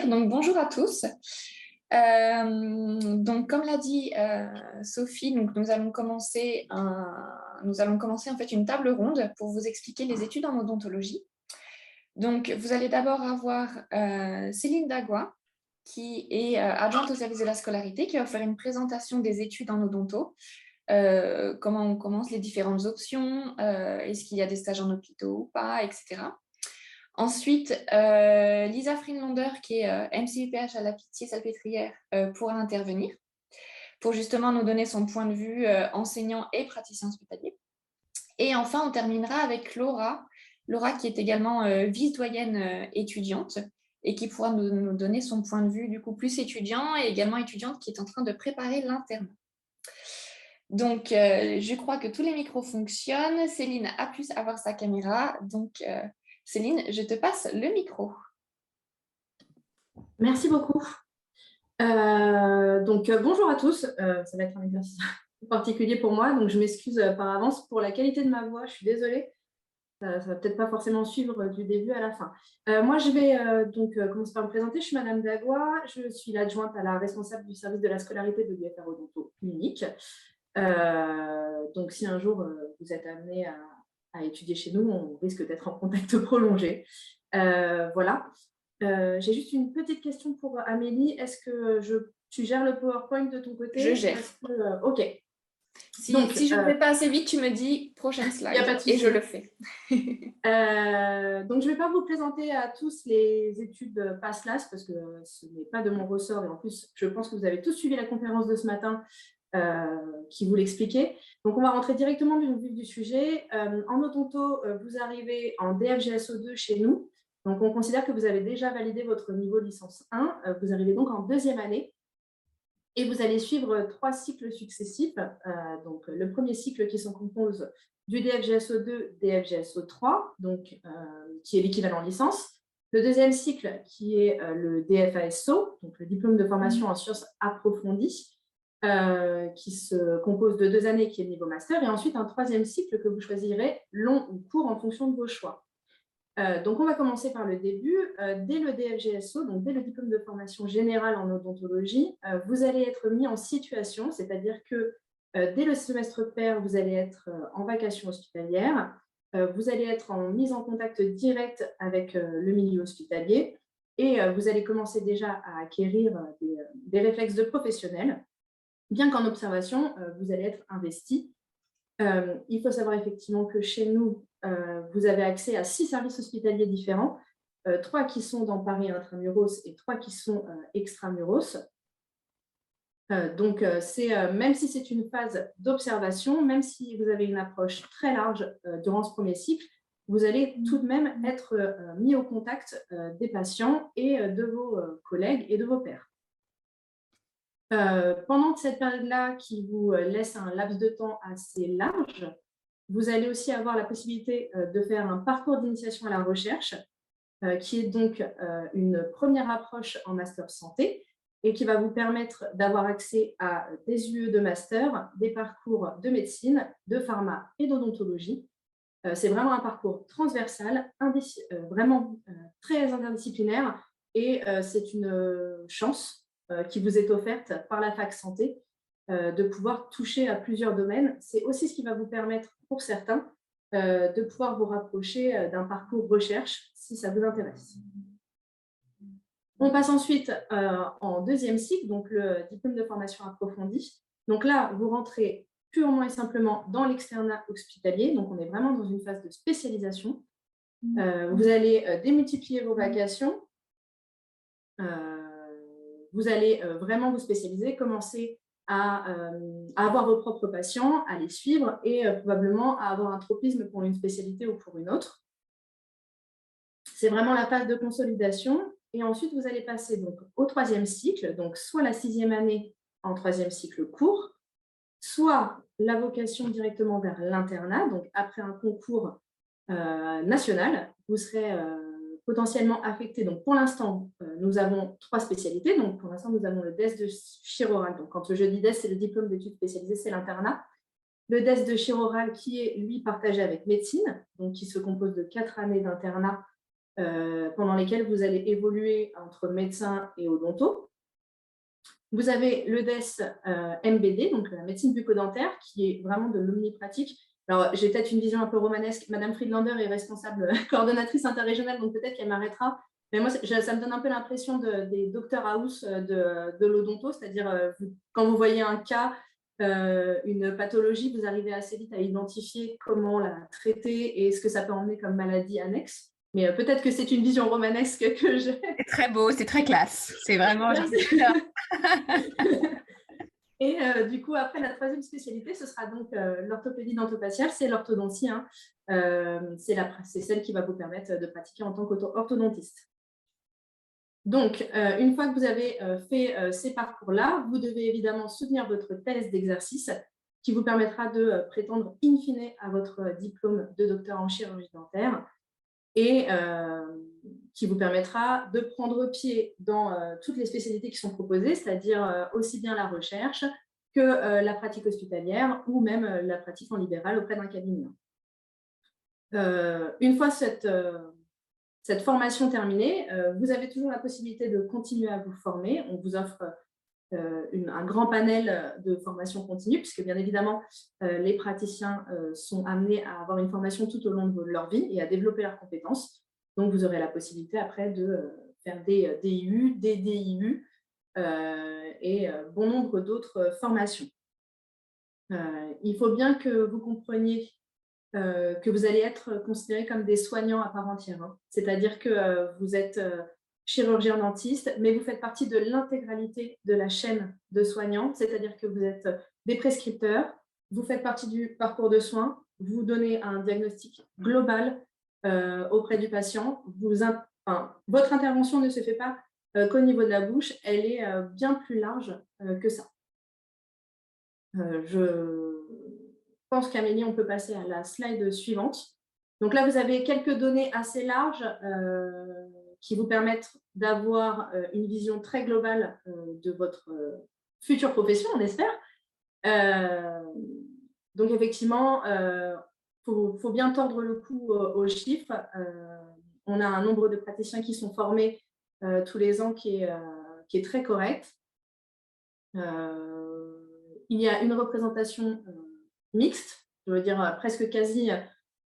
Super, donc bonjour à tous. Donc comme l'a dit Sophie, donc nous allons commencer en fait une table ronde pour vous expliquer les études en odontologie. Donc vous allez d'abord avoir Céline Dagua, qui est adjointe au service de la scolarité, qui va faire une présentation des études en odonto. Comment on commence, les différentes options, est-ce qu'il y a des stages en hôpitaux ou pas, etc. Ensuite, Lisa Friedlander, qui est MCUPH à la Pitié-Salpêtrière, pourra intervenir pour justement nous donner son point de vue enseignant et praticien hospitalier. Et enfin, on terminera avec Laura qui est également vice-doyenne étudiante et qui pourra nous donner son point de vue du coup plus étudiant et également étudiante qui est en train de préparer l'internat. Donc, je crois que tous les micros fonctionnent. Céline a pu avoir sa caméra. Donc, Céline, je te passe le micro. Merci beaucoup. Bonjour à tous. Ça va être un exercice particulier pour moi, donc je m'excuse par avance pour la qualité de ma voix. Je suis désolée. Ça va peut-être pas forcément suivre du début à la fin. Moi, je vais commencer par me présenter. Je suis Madame Dagua. Je suis l'adjointe à la responsable du service de la scolarité de l'UFR Odonto Unique. Donc, si un jour vous êtes amené à étudier chez nous, on risque d'être en contact prolongé. Voilà. J'ai juste une petite question pour Amélie. Est-ce que tu gères le PowerPoint de ton côté? Je gère. OK. Si je ne vais pas assez vite, tu me dis prochaine slide et je le fais. Donc, je ne vais pas vous présenter à tous les études PASLAS parce que ce n'est pas de mon ressort. Et en plus, je pense que vous avez tous suivi la conférence de ce matin qui vous l'expliquait. Donc, on va rentrer directement dans le vif du sujet. En odonto, vous arrivez en DFGSO2 chez nous. Donc, on considère que vous avez déjà validé votre niveau licence 1. Vous arrivez donc en deuxième année. Et vous allez suivre 3 cycles successifs. Donc, le premier cycle qui se compose du DFGSO2, DFGSO3, donc, qui est l'équivalent licence. Le deuxième cycle qui est le DFASO, donc le diplôme de formation en sciences approfondies, qui se compose de 2 années, qui est le niveau master. Et ensuite, un troisième cycle que vous choisirez long ou court en fonction de vos choix. Donc, on va commencer par le début. Dès le DFGSO, donc dès le diplôme de formation générale en odontologie, vous allez être mis en situation, c'est-à-dire que dès le semestre pair, vous allez être en vacation hospitalière, vous allez être en mise en contact direct avec le milieu hospitalier et vous allez commencer déjà à acquérir des réflexes de professionnels, bien qu'en observation, vous allez être investi. Il faut savoir effectivement que chez nous, vous avez accès à 6 services hospitaliers différents, 3 qui sont dans Paris intramuros et 3 qui sont extramuros. Donc, même si c'est une phase d'observation, même si vous avez une approche très large durant ce premier cycle, vous allez tout de même être mis au contact des patients et de vos collègues et de vos pairs. Pendant cette période-là, qui vous laisse un laps de temps assez large, vous allez aussi avoir la possibilité de faire un parcours d'initiation à la recherche, qui est donc une première approche en master santé et qui va vous permettre d'avoir accès à des UE de master, des parcours de médecine, de pharma et d'odontologie. C'est vraiment un parcours transversal, vraiment très interdisciplinaire et c'est une chance qui vous est offerte par la fac santé de pouvoir toucher à plusieurs domaines. C'est aussi ce qui va vous permettre, pour certains, de pouvoir vous rapprocher d'un parcours recherche, si ça vous intéresse. On passe ensuite en deuxième cycle, donc le diplôme de formation approfondie. Donc là, vous rentrez purement et simplement dans l'externat hospitalier, donc on est vraiment dans une phase de spécialisation. Vous allez démultiplier vos vacations, vous allez vraiment vous spécialiser, commencer à avoir vos propres patients, à les suivre et probablement à avoir un tropisme pour une spécialité ou pour une autre. C'est vraiment la phase de consolidation. Et ensuite, vous allez passer donc, au troisième cycle, donc soit la 6e année en troisième cycle court, soit la vocation directement vers l'internat. Donc, après un concours national, vous serez potentiellement affecté. Donc, pour l'instant, nous avons 3 spécialités. Donc, pour l'instant, nous avons le DES de chiroral. Donc, quand je dis DES, c'est le diplôme d'études spécialisées, c'est l'internat. Le DES de chiroral qui est, lui, partagé avec médecine, donc qui se compose de 4 années d'internat pendant lesquelles vous allez évoluer entre médecin et odonto. Vous avez le DES MBD, donc la médecine bucco-dentaire, qui est vraiment de l'omnipratique. Alors, j'ai peut-être une vision un peu romanesque. Madame Friedlander est responsable coordonnatrice interrégionale, donc peut-être qu'elle m'arrêtera. Mais moi, ça me donne un peu l'impression des docteurs house de l'odonto, c'est-à-dire quand vous voyez un cas, une pathologie, vous arrivez assez vite à identifier comment la traiter et ce que ça peut emmener comme maladie annexe. Mais peut-être que c'est une vision romanesque que j'ai. C'est très beau, c'est très classe. C'est vraiment... Et du coup, après, la troisième spécialité, ce sera donc l'orthopédie dentofaciale, c'est l'orthodontie. Hein. C'est celle qui va vous permettre de pratiquer en tant qu'orthodontiste. Donc, une fois que vous avez fait ces parcours-là, vous devez évidemment soutenir votre thèse d'exercice qui vous permettra de prétendre in fine à votre diplôme de docteur en chirurgie dentaire et qui vous permettra de prendre pied dans toutes les spécialités qui sont proposées, c'est-à-dire aussi bien la recherche que la pratique hospitalière ou même la pratique en libéral auprès d'un cabinet. Une fois cette formation terminée, vous avez toujours la possibilité de continuer à vous former. On vous offre un grand panel de formation continue, puisque bien évidemment, les praticiens sont amenés à avoir une formation tout au long de leur vie et à développer leurs compétences. Donc, vous aurez la possibilité après de faire des DIU, des DIU et bon nombre d'autres formations. Il faut bien que vous compreniez que vous allez être considérés comme des soignants à part entière. Hein. C'est-à-dire que vous êtes chirurgien dentiste, mais vous faites partie de l'intégralité de la chaîne de soignants, c'est-à-dire que vous êtes des prescripteurs, vous faites partie du parcours de soins, vous donnez un diagnostic global auprès du patient. Votre intervention ne se fait pas qu'au niveau de la bouche, elle est bien plus large que ça. Je pense qu'Amélie, on peut passer à la slide suivante. Donc là, vous avez quelques données assez larges qui vous permettent d'avoir une vision très globale de votre future profession, on espère. Donc effectivement, faut bien tordre le cou aux chiffres. On a un nombre de praticiens qui sont formés tous les ans qui est très correct. Il y a une représentation mixte, je veux dire presque quasi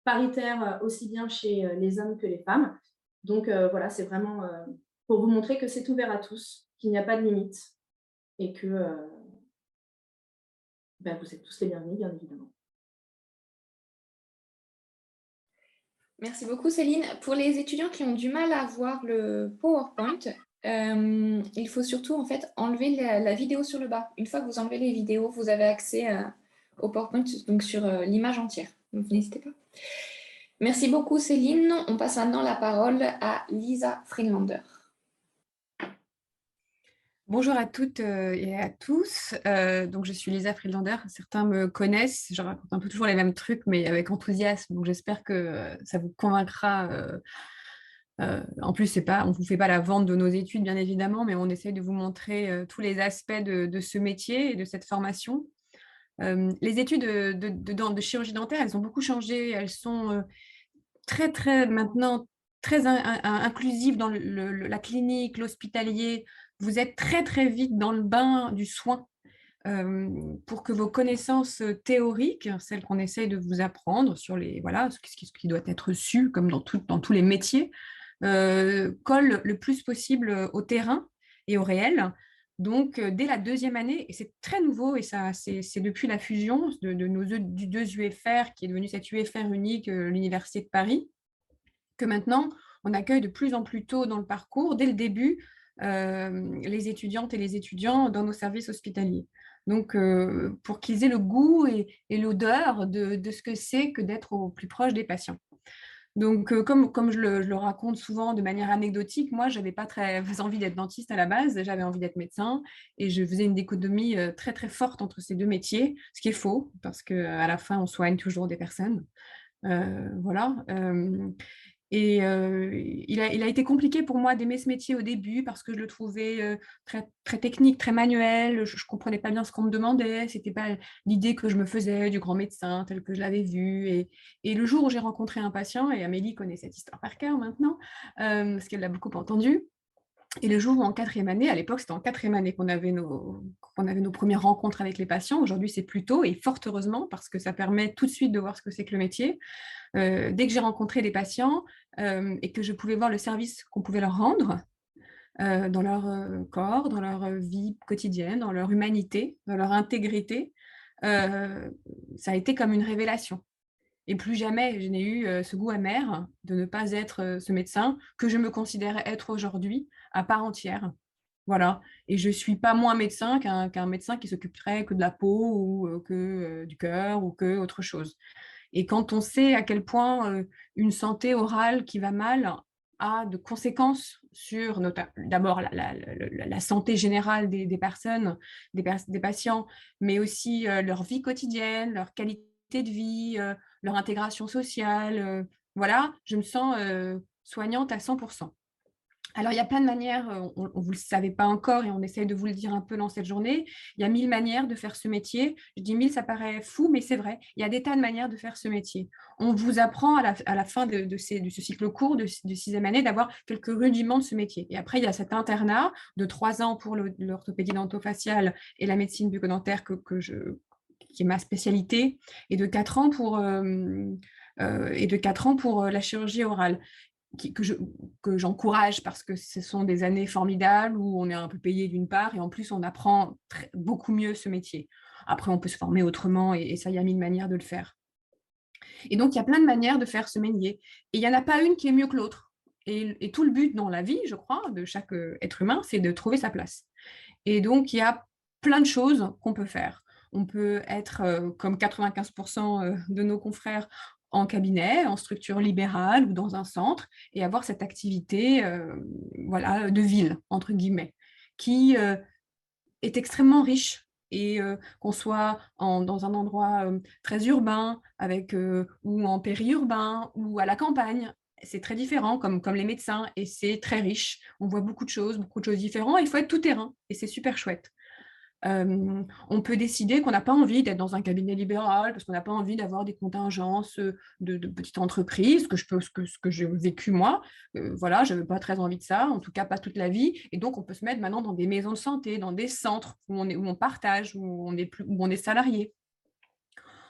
paritaire, aussi bien chez les hommes que les femmes. Donc voilà, c'est vraiment pour vous montrer que c'est ouvert à tous, qu'il n'y a pas de limite et que vous êtes tous les bienvenus, bien évidemment. Merci beaucoup, Céline. Pour les étudiants qui ont du mal à voir le PowerPoint, il faut surtout en fait enlever la vidéo sur le bas. Une fois que vous enlevez les vidéos, vous avez accès au PowerPoint donc sur l'image entière. Donc n'hésitez pas. Merci beaucoup, Céline. On passe maintenant la parole à Lisa Friedlander. Bonjour à toutes et à tous. Donc, je suis Lisa Friedlander. Certains me connaissent. Je raconte un peu toujours les mêmes trucs, mais avec enthousiasme. Donc, j'espère que ça vous convaincra. En plus, on ne vous fait pas la vente de nos études, bien évidemment, mais on essaie de vous montrer tous les aspects de ce métier et de cette formation. Les études de chirurgie dentaire, elles ont beaucoup changé. Elles sont maintenant très inclusives dans la clinique, l'hospitalier. Vous êtes très, très vite dans le bain du soin pour que vos connaissances théoriques, celles qu'on essaye de vous apprendre sur ce qui doit être su, comme dans tous les métiers, collent le plus possible au terrain et au réel. Donc, dès la deuxième année, et c'est très nouveau, et ça, c'est depuis la fusion du 2 UFR, qui est devenu cette UFR unique, l'Université de Paris, que maintenant, on accueille de plus en plus tôt dans le parcours, dès le début, les étudiantes et les étudiants dans nos services hospitaliers. Donc, pour qu'ils aient le goût et l'odeur de ce que c'est que d'être au plus proche des patients. Donc, comme je le raconte souvent de manière anecdotique, moi, je n'avais pas très envie d'être dentiste à la base, j'avais envie d'être médecin et je faisais une dichotomie très, très forte entre ces deux métiers, ce qui est faux parce qu'à la fin, on soigne toujours des personnes. Voilà. Et il a été compliqué pour moi d'aimer ce métier au début parce que je le trouvais très, très technique, très manuel. Je ne comprenais pas bien ce qu'on me demandait. Ce n'était pas l'idée que je me faisais du grand médecin tel que je l'avais vu. Et le jour où j'ai rencontré un patient, et Amélie connaît cette histoire par cœur maintenant, parce qu'elle l'a beaucoup entendue, et le jour où en 4e année, à l'époque c'était en 4e année qu'on avait nos premières rencontres avec les patients, aujourd'hui c'est plus tôt et fort heureusement parce que ça permet tout de suite de voir ce que c'est que le métier. Dès que j'ai rencontré des patients et que je pouvais voir le service qu'on pouvait leur rendre dans leur corps, dans leur vie quotidienne, dans leur humanité, dans leur intégrité, ça a été comme une révélation. Et plus jamais je n'ai eu ce goût amer de ne pas être ce médecin que je me considérais être aujourd'hui à part entière. Voilà. Et je ne suis pas moins médecin qu'un médecin qui s'occuperait que de la peau ou que du cœur ou que autre chose. Et quand on sait à quel point une santé orale qui va mal a de conséquences sur d'abord la santé générale des personnes, des patients, mais aussi leur vie quotidienne, leur qualité de vie, leur intégration sociale. Voilà, je me sens soignante à 100%. Alors, il y a plein de manières, vous ne le savez pas encore et on essaye de vous le dire un peu dans cette journée. Il y a 1000 manières de faire ce métier. Je dis 1000, ça paraît fou, mais c'est vrai. Il y a des tas de manières de faire ce métier. On vous apprend à la fin de ce cycle court de 6e année d'avoir quelques rudiments de ce métier. Et après, il y a cet internat de 3 ans pour l'orthopédie dentofaciale et la médecine bucco-dentaire qui est ma spécialité, et de 4 ans pour la chirurgie orale que j'encourage parce que ce sont des années formidables où on est un peu payé d'une part et en plus on apprend beaucoup mieux ce métier. Après, on peut se former autrement et ça, il y a 1000 manières de le faire. Et donc, il y a plein de manières de faire ce métier. Et il n'y en a pas une qui est mieux que l'autre. Et tout le but dans la vie, je crois, de chaque être humain, c'est de trouver sa place. Et donc, il y a plein de choses qu'on peut faire. On peut être, comme 95% de nos confrères, en cabinet, en structure libérale ou dans un centre, et avoir cette activité voilà, de ville, entre guillemets, qui est extrêmement riche. Et qu'on soit dans un endroit très urbain, ou en périurbain, ou à la campagne, c'est très différent, comme les médecins, et c'est très riche. On voit beaucoup de choses différentes, et il faut être tout terrain, et c'est super chouette. On peut décider qu'on n'a pas envie d'être dans un cabinet libéral parce qu'on n'a pas envie d'avoir des contingences de petites entreprises, ce que j'ai vécu moi. Voilà, je n'avais pas très envie de ça, en tout cas pas toute la vie. Et donc, on peut se mettre maintenant dans des maisons de santé, dans des centres où on partage, où on est salarié.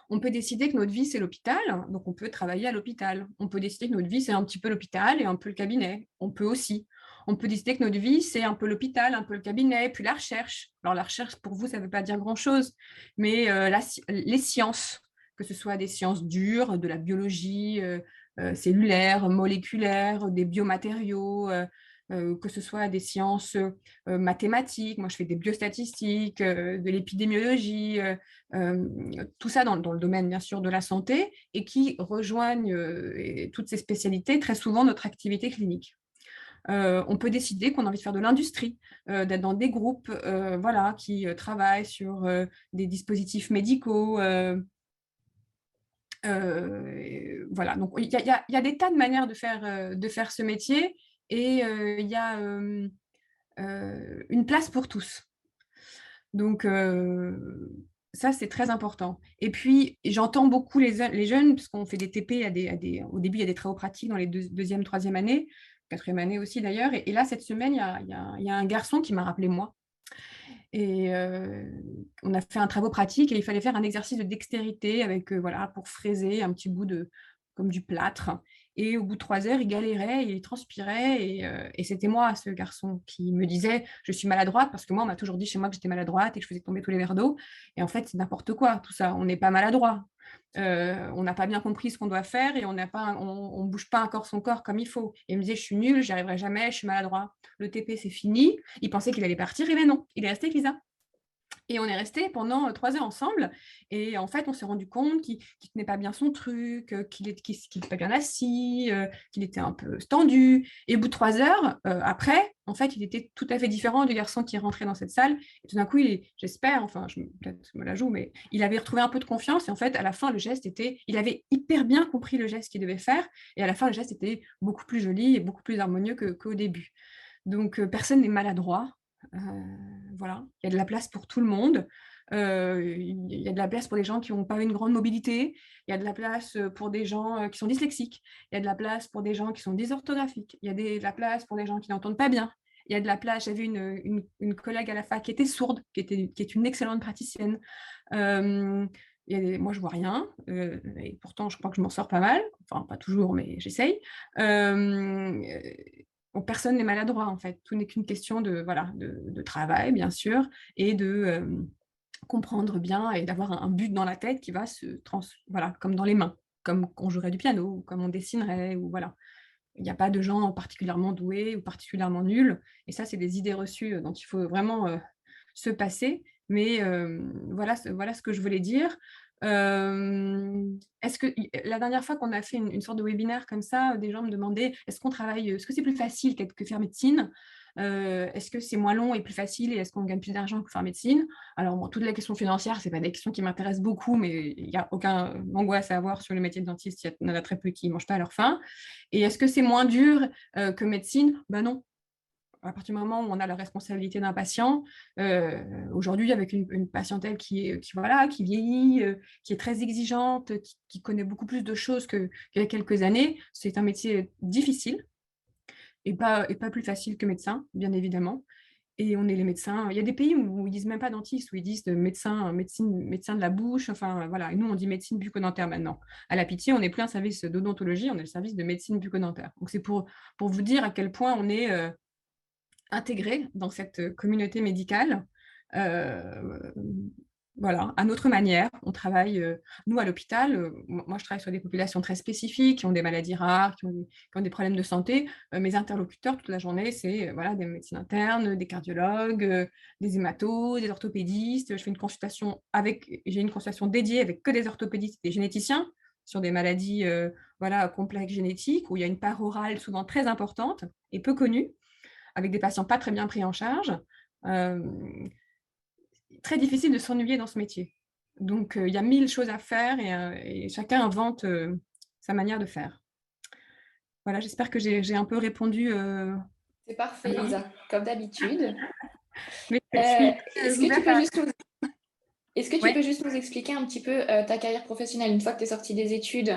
On peut décider que notre vie, c'est l'hôpital, donc on peut travailler à l'hôpital. On peut décider que notre vie, c'est un petit peu l'hôpital et un peu le cabinet. On peut aussi. On peut décider que notre vie, c'est un peu l'hôpital, un peu le cabinet, puis la recherche. Alors la recherche, pour vous, ça ne veut pas dire grand-chose, mais les sciences, que ce soit des sciences dures, de la biologie cellulaire, moléculaire, des biomatériaux, que ce soit des sciences mathématiques, moi je fais des biostatistiques, de l'épidémiologie, tout ça dans le domaine bien sûr de la santé, et qui rejoignent toutes ces spécialités très souvent notre activité clinique. On peut décider qu'on a envie de faire de l'industrie, d'être dans des groupes voilà, qui travaillent sur des dispositifs médicaux. Voilà, donc il y a des tas de manières de faire ce métier, et il y a une place pour tous. Donc, ça, c'est très important. Et puis, j'entends beaucoup les jeunes, parce qu'on fait des TP, au début, il y a des travaux pratiques dans les deuxième, troisième année, 4e année aussi d'ailleurs. Et là, cette semaine, il y a un garçon qui m'a rappelé moi. Et on a fait un travaux pratique et il fallait faire un exercice de dextérité voilà, pour fraiser un petit bout comme du plâtre. Et au bout de 3 heures, il galérait, il transpirait. Et c'était moi, ce garçon, qui me disait « Je suis maladroite » parce que moi, on m'a toujours dit chez moi que j'étais maladroite et que je faisais tomber tous les verres d'eau. Et en fait, c'est n'importe quoi, tout ça. On n'est pas maladroit. On n'a pas bien compris ce qu'on doit faire et on ne bouge pas encore son corps comme il faut. Et il me disait « Je suis nulle, j'y arriverai jamais, je suis maladroit. » Le TP, c'est fini. Il pensait qu'il allait partir, et bien non, il est resté avec Lisa. Et on est resté pendant 3 heures ensemble. Et en fait, on s'est rendu compte qu'il ne tenait pas bien son truc, qu'il n'était pas bien assis, qu'il était un peu tendu. Et au bout de 3 heures, après, en fait, il était tout à fait différent du garçon qui est rentré dans cette salle. Et tout d'un coup, j'espère, enfin, peut-être me la joue, mais il avait retrouvé un peu de confiance. Et en fait, à la fin, le geste était, il avait hyper bien compris le geste qu'il devait faire. Et à la fin, le geste était beaucoup plus joli et beaucoup plus harmonieux qu'au début. Donc, personne n'est maladroit. Euh, voilà, il y a de la place pour tout le monde. Il y a de la place pour les gens qui n'ont pas une grande mobilité. Il y a de la place pour des gens qui sont dyslexiques. Il y a de la place pour des gens qui sont dysorthographiques. Il y a de la place pour des gens qui n'entendent pas bien. Il y a de la place. J'avais une collègue à la fac qui était sourde, qui est une excellente praticienne. Moi, je vois rien, et pourtant, je crois que je m'en sors pas mal. Enfin, pas toujours, mais j'essaye. Personne n'est maladroit, en fait. Tout n'est qu'une question de travail, bien sûr, et de comprendre bien et d'avoir un but dans la tête qui va voilà, comme dans les mains, comme on jouerait du piano, ou comme on dessinerait, ou voilà. Il n'y a pas de gens particulièrement doués ou particulièrement nuls. Et ça, c'est des idées reçues dont il faut vraiment se passer. Mais voilà ce que je voulais dire. Est-ce que la dernière fois qu'on a fait une sorte de webinaire comme ça, des gens me demandaient est-ce que c'est plus facile que faire médecine, est-ce que c'est moins long et plus facile, et est-ce qu'on gagne plus d'argent que faire médecine? Alors, bon, toutes les questions financières, ce pas des questions qui m'intéressent beaucoup, mais il n'y a aucun angoisse à avoir sur le métier de dentiste. Il y en a très peu qui ne mangent pas à leur faim. Et est-ce que c'est moins dur que médecine? Ben non. À partir du moment où on a la responsabilité d'un patient, aujourd'hui, avec une patientèle qui vieillit, qui est très exigeante, qui connaît beaucoup plus de choses qu'il y a quelques années, c'est un métier difficile et pas plus facile que médecin, bien évidemment. Et on est les médecins. Il y a des pays où ils disent même pas dentiste, où ils disent médecin de la bouche. Enfin, voilà. Et nous, on dit médecine bucco-dentaire maintenant. À la Pitié, on n'est plus un service d'odontologie, on est le service de médecine bucco-dentaire. Donc, c'est pour vous dire à quel point on est intégré dans cette communauté médicale. Euh, voilà, à notre manière. On travaille, nous, à l'hôpital, moi, je travaille sur des populations très spécifiques, qui ont des maladies rares, qui ont des problèmes de santé. Mes interlocuteurs, toute la journée, c'est voilà, des médecins internes, des cardiologues, des hématos, des orthopédistes. J'ai une consultation dédiée avec que des orthopédistes et des généticiens sur des maladies voilà, complexes génétiques, où il y a une part orale souvent très importante et peu connue, avec des patients pas très bien pris en charge. Très difficile de s'ennuyer dans ce métier. Donc, il y a 1000 choses à faire, et chacun invente sa manière de faire. Voilà, j'espère que j'ai un peu répondu. C'est parfait, Lisa, comme d'habitude. Mais je suis Est-ce que tu peux juste Ouais. nous expliquer un petit peu ta carrière professionnelle? Une fois que tu es sortie des études,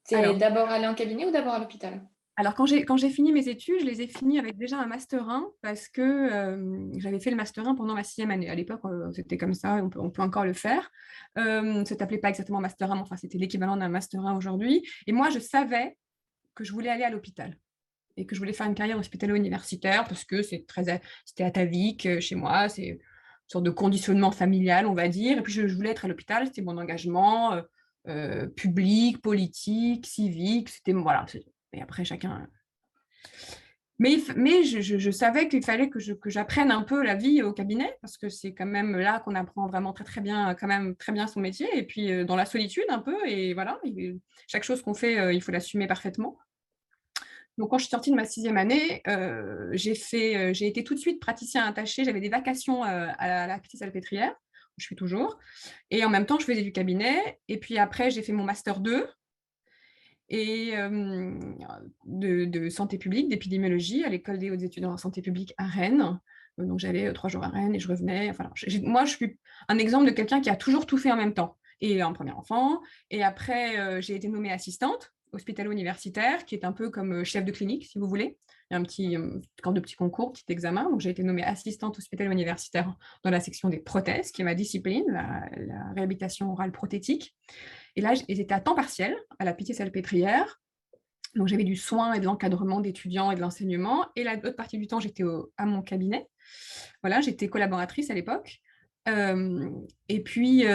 tu es Alors, d'abord allée en cabinet ou d'abord à l'hôpital? quand j'ai fini mes études, je les ai finies avec déjà un Master 1, parce que j'avais fait le Master 1 pendant ma 6e année. À l'époque, c'était comme ça, on peut encore le faire. Ça s'appelait pas exactement Master 1, mais enfin, c'était l'équivalent d'un Master 1 aujourd'hui. Et moi, je savais que je voulais aller à l'hôpital et que je voulais faire une carrière hospitalo-universitaire, parce que c'était atavique chez moi, c'est une sorte de conditionnement familial, on va dire. Et puis, je voulais être à l'hôpital, c'était mon engagement public, politique, civique. Voilà. Et après, chacun. Mais je savais qu'il fallait que j'apprenne un peu la vie au cabinet, parce que c'est quand même là qu'on apprend vraiment très, très bien, quand même très bien son métier, et puis dans la solitude un peu, et voilà, chaque chose qu'on fait, il faut l'assumer parfaitement. Donc, quand je suis sortie de ma 6e année, j'ai été tout de suite praticien attaché. J'avais des vacations à la Pitié-Salpêtrière, où je suis toujours. Et en même temps, je faisais du cabinet. Et puis après, j'ai fait mon Master 2 et, de santé publique, d'épidémiologie, à l'École des hautes études en santé publique à Rennes. Donc, j'allais 3 jours à Rennes et je revenais. Enfin, moi, je suis un exemple de quelqu'un qui a toujours tout fait en même temps. Et un premier enfant. Et après, j'ai été nommée assistante hospitalo-universitaire, qui est un peu comme chef de clinique, si vous voulez. Il y a un petit de petits concours, petit examen. Donc, j'ai été nommée assistante hospitalo-universitaire dans la section des prothèses, qui est ma discipline, la réhabilitation orale prothétique. Et là, j'étais à temps partiel à la Pitié-Salpêtrière. Donc, j'avais du soin et de l'encadrement d'étudiants et de l'enseignement. Et l'autre partie du temps, j'étais à mon cabinet. Voilà, j'étais collaboratrice à l'époque. Et puis,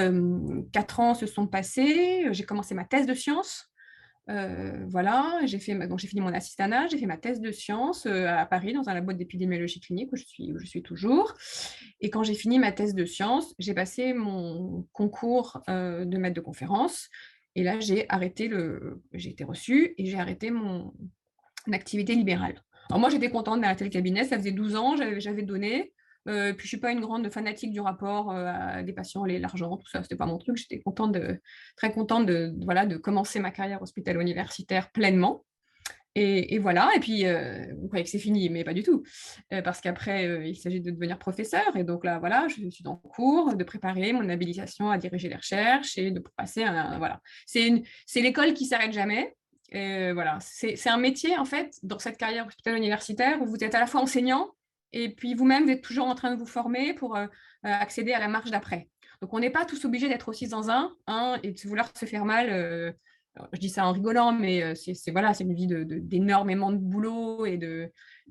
4 ans se sont passés. J'ai commencé ma thèse de sciences. Voilà, j'ai fini mon assistanat, j'ai fait ma thèse de sciences à Paris, dans un labo d'épidémiologie clinique où je suis toujours. Et quand j'ai fini ma thèse de sciences, j'ai passé mon concours de maître de conférence. Et là, j'ai été reçue et j'ai arrêté mon activité libérale. Alors moi, j'étais contente d'arrêter le cabinet. Ça faisait 12 ans, j'avais donné. Puis je ne suis pas une grande fanatique du rapport à des patients, l'argent, tout ça, ce n'était pas mon truc. J'étais très contente voilà, de commencer ma carrière hospitalo-universitaire pleinement. Et voilà, et puis vous croyez que c'est fini, mais pas du tout, parce qu'après, il s'agit de devenir professeur, et donc là, voilà, je suis en cours de préparer mon habilitation à diriger les recherches et de passer voilà. C'est l'école qui s'arrête jamais, et voilà, c'est un métier, en fait, dans cette carrière hospitalo-universitaire, où vous êtes à la fois enseignant, et puis vous-même, vous êtes toujours en train de vous former pour accéder à la marche d'après. Donc, on n'est pas tous obligés d'être aussi dans et de vouloir se faire mal je dis ça en rigolant, mais voilà, c'est une vie d'énormément de boulot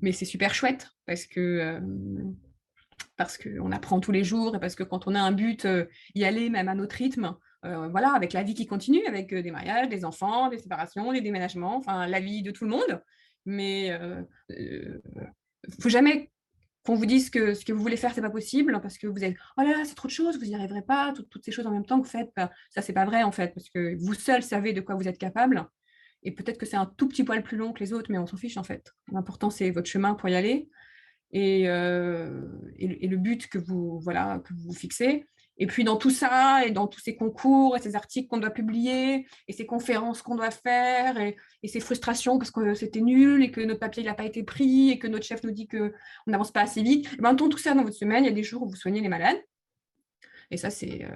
mais c'est super chouette parce qu'on apprend tous les jours et parce que quand on a un but, y aller même à notre rythme, voilà, avec la vie qui continue, avec des mariages, des enfants, des séparations, des déménagements, enfin la vie de tout le monde. Mais faut jamais qu'on vous dise que ce que vous voulez faire, c'est pas possible parce que vous êtes oh là là, c'est trop de choses, vous n'y arriverez pas, toutes ces choses en même temps que vous faites, bah, ça c'est pas vrai en fait, parce que vous seul savez de quoi vous êtes capable. Et peut-être que c'est un tout petit poil plus long que les autres, mais on s'en fiche en fait. L'important, c'est votre chemin pour y aller et le but voilà, que vous fixez. Et puis dans tout ça, et dans tous ces concours, et ces articles qu'on doit publier, et ces conférences qu'on doit faire, et ces frustrations parce que c'était nul, et que notre papier n'a pas été pris, et que notre chef nous dit qu'on n'avance pas assez vite, et ben, dans tout ça dans votre semaine, il y a des jours où vous soignez les malades. Et ça, c'est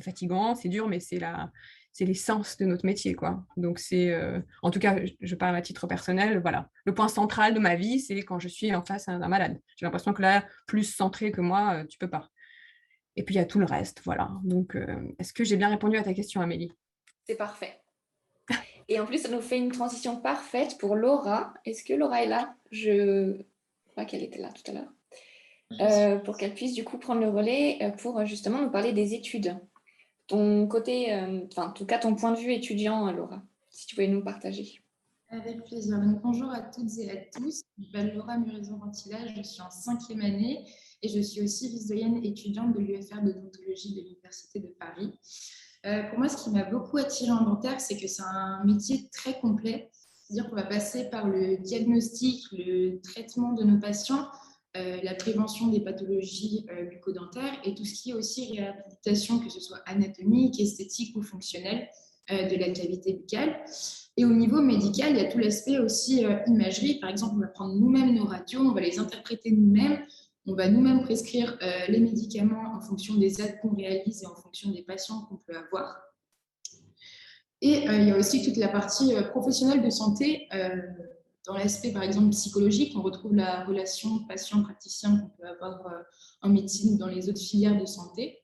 fatigant, c'est dur, mais c'est l'essence de notre métier, quoi. Donc en tout cas, je parle à titre personnel, voilà. Le point central de ma vie, c'est quand je suis en face d'un malade. J'ai l'impression que là, plus centré que moi, tu peux pas. Et puis il y a tout le reste, voilà. Donc, est-ce que j'ai bien répondu à ta question, Amélie? C'est parfait. Et en plus, ça nous fait une transition parfaite pour Laura. Est-ce que Laura est là? Je crois qu'elle était là tout à l'heure. Pour qu'elle puisse du coup prendre le relais pour justement nous parler des études. Ton côté, en tout cas ton point de vue étudiant, Laura, si tu pouvais nous partager. Avec plaisir. Donc, bonjour à toutes et à tous. Je m'appelle Laura Muraison-Ventila, je suis en 5e année et je suis aussi vice-doyenne étudiante de l'UFR d'odontologie de l'Université de Paris. Pour moi, ce qui m'a beaucoup attirée en dentaire, c'est que c'est un métier très complet. C'est-à-dire qu'on va passer par le diagnostic, le traitement de nos patients, la prévention des pathologies bucco-dentaires et tout ce qui est aussi réhabilitation, que ce soit anatomique, esthétique ou fonctionnelle de la cavité buccale. Et au niveau médical, il y a tout l'aspect aussi imagerie. Par exemple, on va prendre nous-mêmes nos radios, on va les interpréter nous-mêmes, on va nous-mêmes prescrire les médicaments en fonction des actes qu'on réalise et en fonction des patients qu'on peut avoir. Et il y a aussi toute la partie professionnelle de santé. Dans l'aspect, par exemple, psychologique, on retrouve la relation patient-praticien qu'on peut avoir en médecine ou dans les autres filières de santé.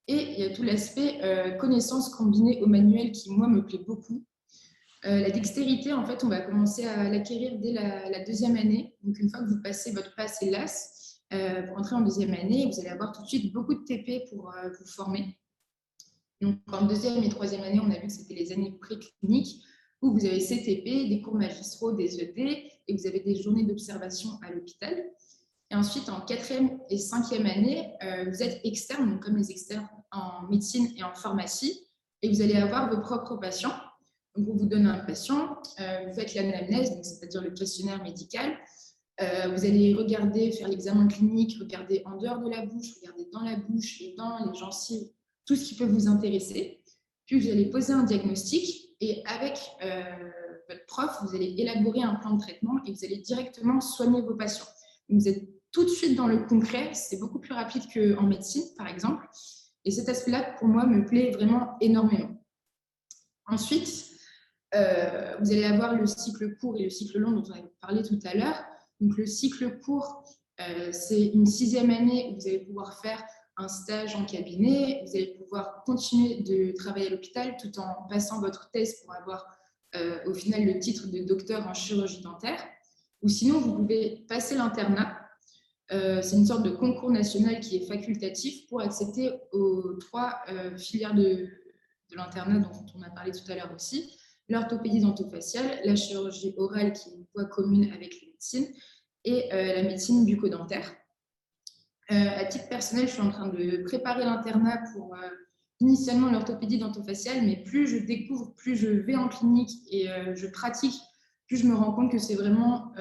Et il y a tout l'aspect connaissances combinées au manuel qui, moi, me plaît beaucoup. La dextérité, en fait, on va commencer à l'acquérir dès la 2e année. Donc, une fois que vous passez votre passe LAS, pour entrer en 2e année, vous allez avoir tout de suite beaucoup de TP pour vous former. Donc, en 2e et 3e année, on a vu que c'était les années précliniques où vous avez CTP, des cours magistraux, des ED, et vous avez des journées d'observation à l'hôpital. Et ensuite, en 4e et 5e année, vous êtes externe, donc comme les externes en médecine et en pharmacie, et vous allez avoir vos propres patients. Donc, on vous donne un patient, vous faites l'anamnèse, c'est-à-dire le questionnaire médical. Vous allez regarder, faire l'examen clinique, regarder en dehors de la bouche, regarder dans la bouche, les dents, les gencives, tout ce qui peut vous intéresser. Puis, vous allez poser un diagnostic et avec votre prof, vous allez élaborer un plan de traitement et vous allez directement soigner vos patients. Donc, vous êtes tout de suite dans le concret, c'est beaucoup plus rapide qu'en médecine, par exemple. Et cet aspect-là, pour moi, me plaît vraiment énormément. Ensuite, vous allez avoir le cycle court et le cycle long dont on a parlé tout à l'heure. Donc, le cycle court, c'est une 6e année où vous allez pouvoir faire un stage en cabinet, vous allez pouvoir continuer de travailler à l'hôpital tout en passant votre thèse pour avoir au final le titre de docteur en chirurgie dentaire. Ou sinon, vous pouvez passer l'internat. C'est une sorte de concours national qui est facultatif pour accéder aux 3 filières de l'internat dont on a parlé tout à l'heure aussi. L'orthopédie dentofaciale, la chirurgie orale qui est une voie commune avec les médecines et la médecine bucco-dentaire. À titre personnel, je suis en train de préparer l'internat pour initialement l'orthopédie dentofaciale, mais plus je découvre, plus je vais en clinique et je pratique, plus je me rends compte que c'est vraiment,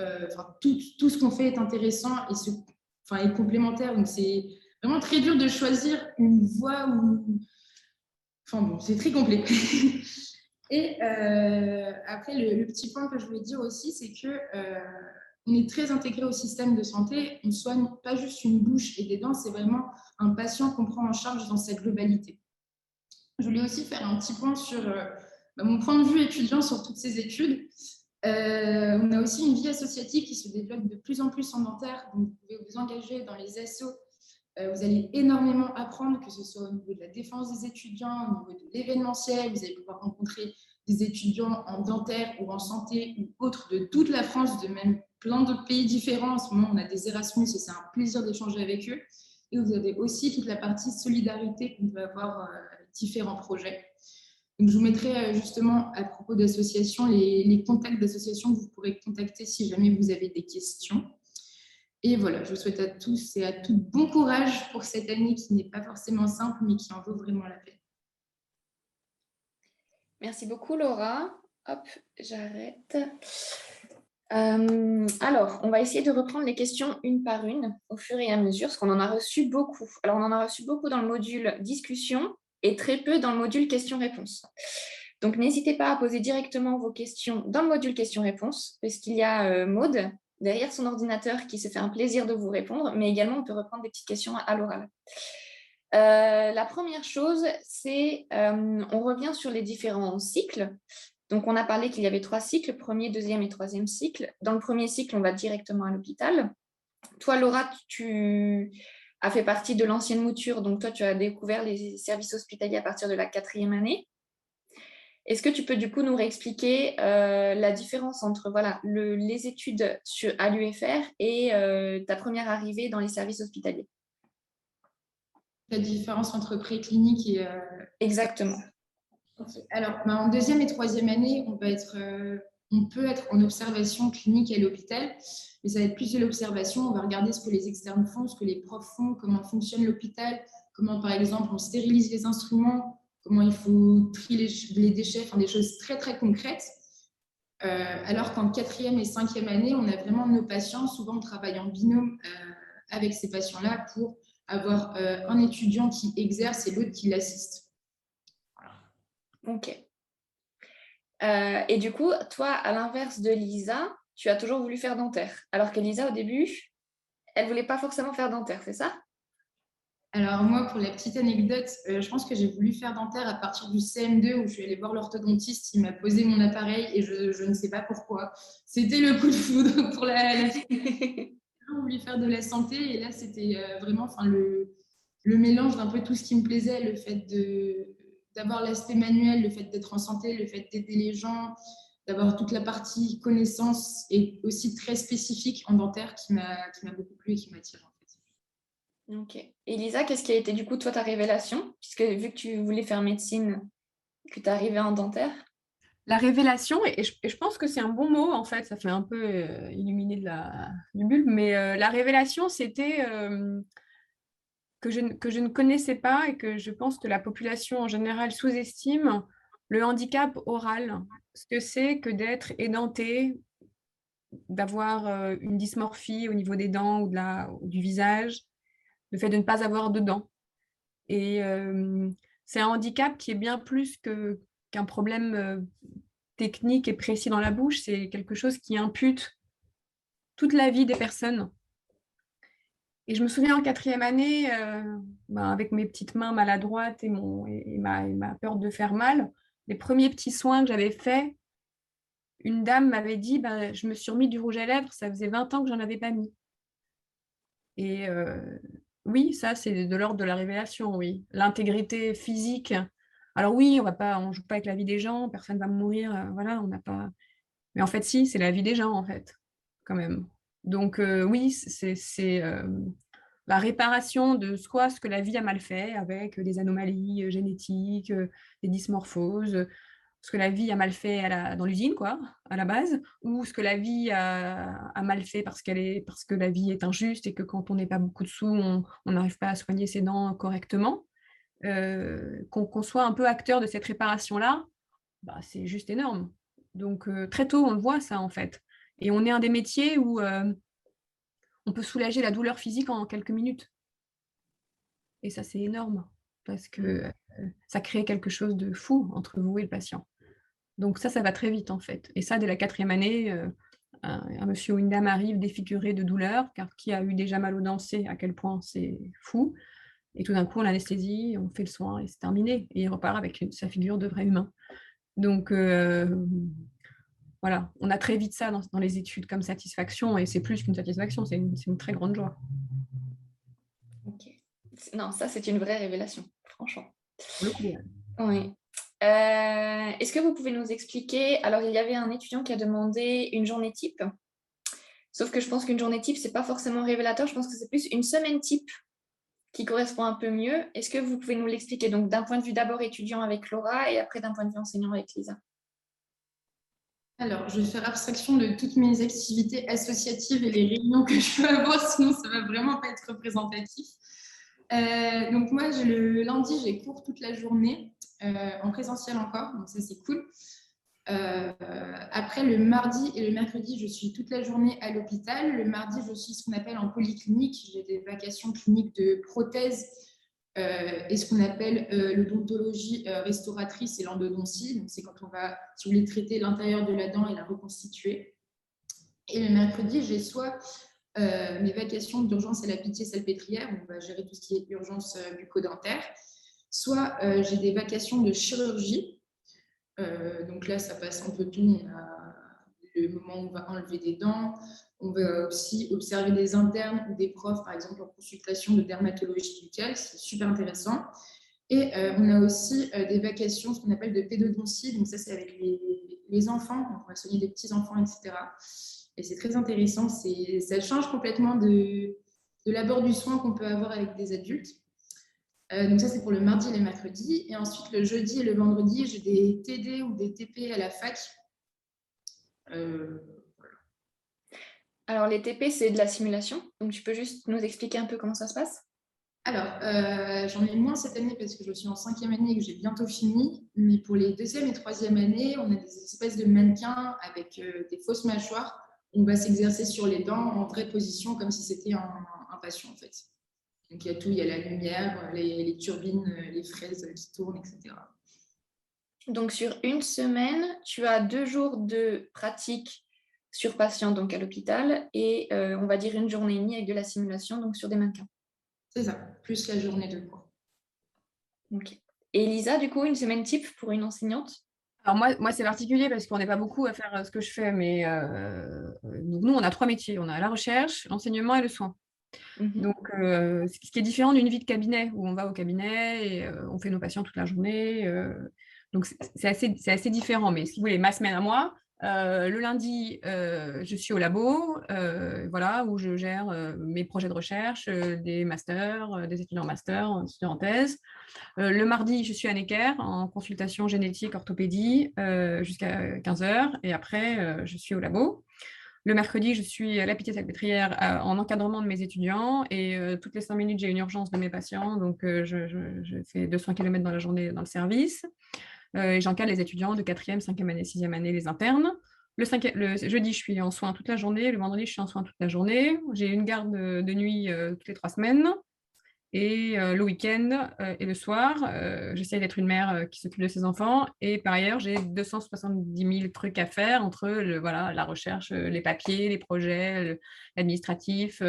tout ce qu'on fait est intéressant et est complémentaire. Donc c'est vraiment très dur de choisir une voie où... Enfin bon, c'est très complet. Et après, le petit point que je voulais dire aussi, c'est que on est très intégré au système de santé. On ne soigne pas juste une bouche et des dents, c'est vraiment un patient qu'on prend en charge dans sa globalité. Je voulais aussi faire un petit point sur mon point de vue étudiant sur toutes ces études. On a aussi une vie associative qui se développe de plus en plus en dentaire. Donc, vous pouvez vous engager dans les assos. Vous allez énormément apprendre, que ce soit au niveau de la défense des étudiants, au niveau de l'événementiel. Vous allez pouvoir rencontrer des étudiants en dentaire ou en santé ou autres de toute la France, de même plein d'autres pays différents. En ce moment, on a des Erasmus et c'est un plaisir d'échanger avec eux. Et vous avez aussi toute la partie solidarité qu'on peut avoir avec différents projets. Donc, je vous mettrai justement à propos d'associations, les contacts d'associations que vous pourrez contacter si jamais vous avez des questions. Et voilà, je vous souhaite à tous et à toutes bon courage pour cette année qui n'est pas forcément simple, mais qui en vaut vraiment la peine. Merci beaucoup, Laura. Hop, j'arrête. Alors, on va essayer de reprendre les questions une par une au fur et à mesure, parce qu'on en a reçu beaucoup. Alors, on en a reçu beaucoup dans le module discussion et très peu dans le module questions-réponses. Donc, n'hésitez pas à poser directement vos questions dans le module questions-réponses, parce qu'il y a Maude derrière son ordinateur qui se fait un plaisir de vous répondre, mais également, on peut reprendre des petites questions à l'oral. La première chose, c'est on revient sur les différents cycles. Donc, on a parlé qu'il y avait 3 cycles, premier, deuxième et troisième cycle. Dans le premier cycle, on va directement à l'hôpital. Toi, Laura, tu as fait partie de l'ancienne mouture, donc toi, tu as découvert les services hospitaliers à partir de la 4e année. Est-ce que tu peux du coup nous réexpliquer la différence entre les études à l'UFR et ta première arrivée dans les services hospitaliers? La différence entre préclinique et... Exactement. Okay. Alors, en deuxième et troisième année, on peut être en observation clinique à l'hôpital, mais ça va être plus de l'observation. On va regarder ce que les externes font, ce que les profs font, comment fonctionne l'hôpital, comment, par exemple, on stérilise les instruments, comment il faut trier les déchets, enfin, des choses très, très concrètes. Alors qu'en quatrième et cinquième année, on a vraiment nos patients. Souvent, on travaille en binôme avec ces patients-là pour avoir un étudiant qui exerce et l'autre qui l'assiste. Ok. Et du coup, toi, à l'inverse de Lisa, tu as toujours voulu faire dentaire. Alors que Lisa, au début, elle ne voulait pas forcément faire dentaire, c'est ça? Alors moi, pour la petite anecdote, je pense que j'ai voulu faire dentaire à partir du CM2 où je suis allée voir l'orthodontiste, il m'a posé mon appareil et je ne sais pas pourquoi. C'était le coup de foudre pour la J'ai voulu faire de la santé et là, c'était vraiment le mélange d'un peu tout ce qui me plaisait, le fait d'avoir l'aspect manuel, le fait d'être en santé, le fait d'aider les gens, d'avoir toute la partie connaissance et aussi très spécifique en dentaire qui m'a beaucoup plu et qui m'attire. Ok. Et Lisa, qu'est-ce qui a été du coup, toi, ta révélation? Puisque vu que tu voulais faire médecine, que tu es arrivée en dentaire. La révélation, et je pense que c'est un bon mot, en fait, ça fait un peu illuminer du bulbe, mais la révélation, c'était que je ne connaissais pas et que je pense que la population en général sous-estime le handicap oral, ce que c'est que d'être édenté, d'avoir une dysmorphie au niveau des dents ou du visage, le fait de ne pas avoir de dents. Et c'est un handicap qui est bien plus qu'un problème technique et précis dans la bouche, c'est quelque chose qui impute toute la vie des personnes. Et je me souviens en quatrième année, avec mes petites mains maladroites et ma peur de faire mal, les premiers petits soins que j'avais faits, une dame m'avait dit, je me suis remis du rouge à lèvres, ça faisait 20 ans que j'en avais pas mis. Et oui, ça, c'est de l'ordre de la révélation, oui. L'intégrité physique. Alors oui, on joue pas avec la vie des gens, personne va mourir, voilà, on n'a pas... Mais en fait, si, c'est la vie des gens, en fait, quand même. Donc oui, c'est la réparation de ce que la vie a mal fait avec des anomalies génétiques, des dysmorphoses, ce que la vie a mal fait dans l'usine, quoi, à la base, ou ce que la vie a mal fait parce que la vie est injuste et que quand on n'est pas beaucoup de sous, on n'arrive pas à soigner ses dents correctement. Qu'on soit un peu acteur de cette réparation-là, bah, c'est juste énorme. Donc, très tôt, on le voit, ça, en fait. Et on est un des métiers où on peut soulager la douleur physique en quelques minutes. Et ça, c'est énorme, parce que ça crée quelque chose de fou entre vous et le patient. Donc ça va très vite, en fait. Et ça, dès la 4e année, un monsieur ou une dame arrive défiguré de douleur, car qui a eu déjà mal aux dents sait à quel point c'est fou. Et tout d'un coup, on l'anesthésie, on fait le soin et c'est terminé. Et il repart avec sa figure de vrai humain. Donc, voilà, on a très vite ça dans les études comme satisfaction, et c'est plus qu'une satisfaction, c'est une très grande joie. Ok. Non, ça, c'est une vraie révélation, franchement. Pour le coup, ouais. Oui. Est-ce que vous pouvez nous expliquer? Alors, il y avait un étudiant qui a demandé une journée type, sauf que je pense qu'une journée type, c'est pas forcément révélateur. Je pense que c'est plus une semaine type qui correspond un peu mieux. Est-ce que vous pouvez nous l'expliquer? Donc, d'un point de vue d'abord étudiant avec Laura et après d'un point de vue enseignant avec Lisa. Alors, je vais faire abstraction de toutes mes activités associatives et les réunions que je peux avoir, sinon ça va vraiment pas être représentatif. Donc moi, le lundi, j'ai cours toute la journée, en présentiel encore, donc ça c'est cool. Après, le mardi et le mercredi, je suis toute la journée à l'hôpital. Le mardi, je suis ce qu'on appelle en polyclinique. J'ai des vacations cliniques de prothèses et ce qu'on appelle l'odontologie restauratrice et l'endodontie. Donc, c'est quand on va, si vous voulez, traiter l'intérieur de la dent et la reconstituer. Et le mercredi, j'ai soit mes vacations d'urgence à la Pitié-Salpêtrière, où on va gérer tout ce qui est urgence bucco-dentaire, soit j'ai des vacations de chirurgie. Donc là, ça passe un peu tout. On a le moment où on va enlever des dents. On va aussi observer des internes ou des profs, par exemple, en consultation de dermatologie buccale. C'est super intéressant. Et on a aussi des vacations, ce qu'on appelle de pédodontie. Donc ça, c'est avec les enfants. Donc on va soigner des petits-enfants, etc. Et c'est très intéressant. Ça change complètement de l'abord du soin qu'on peut avoir avec des adultes. Donc ça, c'est pour le mardi et le mercredi. Et ensuite, le jeudi et le vendredi, j'ai des TD ou des TP à la fac. Voilà. Alors, les TP, c'est de la simulation. Donc, tu peux juste nous expliquer un peu comment ça se passe? Alors, j'en ai moins cette année parce que je suis en 5e année et que j'ai bientôt fini. Mais pour les 2e et 3e années, on a des espèces de mannequins avec des fausses mâchoires. On va s'exercer sur les dents en vraie position comme si c'était un patient, en fait. Donc, il y a tout, il y a la lumière, les turbines, les fraises qui tournent, etc. Donc, sur une semaine, tu as 2 jours de pratique sur patient, donc à l'hôpital, et on va dire une journée et demie avec de la simulation, donc sur des mannequins. C'est ça, plus la journée de cours. Ok. Et Lisa, du coup, une semaine type pour une enseignante? Alors moi c'est particulier parce qu'on n'est pas beaucoup à faire ce que je fais, mais donc nous, on a 3 métiers. On a la recherche, l'enseignement et le soin. Donc, ce qui est différent d'une vie de cabinet, où on va au cabinet et on fait nos patients toute la journée. Donc, c'est assez différent. Mais si vous voulez, ma semaine à moi, le lundi, je suis au labo, voilà, où je gère mes projets de recherche, des masters, des étudiants en master, étudiants en thèse. Le mardi, je suis à Necker en consultation génétique, orthopédie, jusqu'à 15 heures. Et après, je suis au labo. Le mercredi, je suis à la Pitié-Salpêtrière en encadrement de mes étudiants et toutes les 5 minutes, j'ai une urgence de mes patients. Donc, je fais 200 km dans la journée dans le service et j'encadre les étudiants de 4e, 5e année, 6e année, les internes. Le jeudi, je suis en soins toute la journée. Le vendredi, je suis en soins toute la journée. J'ai une garde de nuit toutes les 3 semaines. Et le week-end et le soir, j'essaie d'être une mère qui s'occupe de ses enfants. Et par ailleurs, j'ai 270 000 trucs à faire entre voilà, la recherche, les papiers, les projets, l'administratif,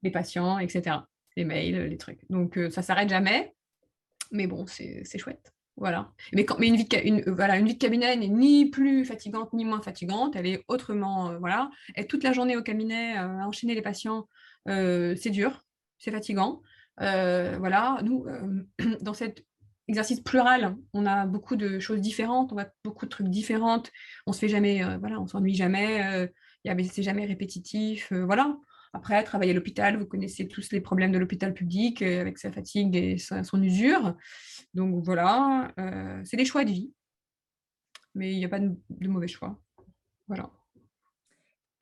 les patients, etc. Les mails, les trucs. Donc, ça ne s'arrête jamais. Mais bon, c'est chouette. Voilà. Mais une vie de cabinet n'est ni plus fatigante ni moins fatigante. Elle est autrement, voilà. Être toute la journée au cabinet, à enchaîner les patients, c'est dur, c'est fatigant. Voilà. Nous, dans cet exercice plural, on a beaucoup de choses différentes, on a beaucoup de trucs différents. On se fait jamais, voilà, on s'ennuie jamais. C'est jamais répétitif, voilà. Après, travailler à l'hôpital, vous connaissez tous les problèmes de l'hôpital public avec sa fatigue et son usure. Donc voilà, c'est des choix de vie. mais il n'y a pas de mauvais choix. Voilà.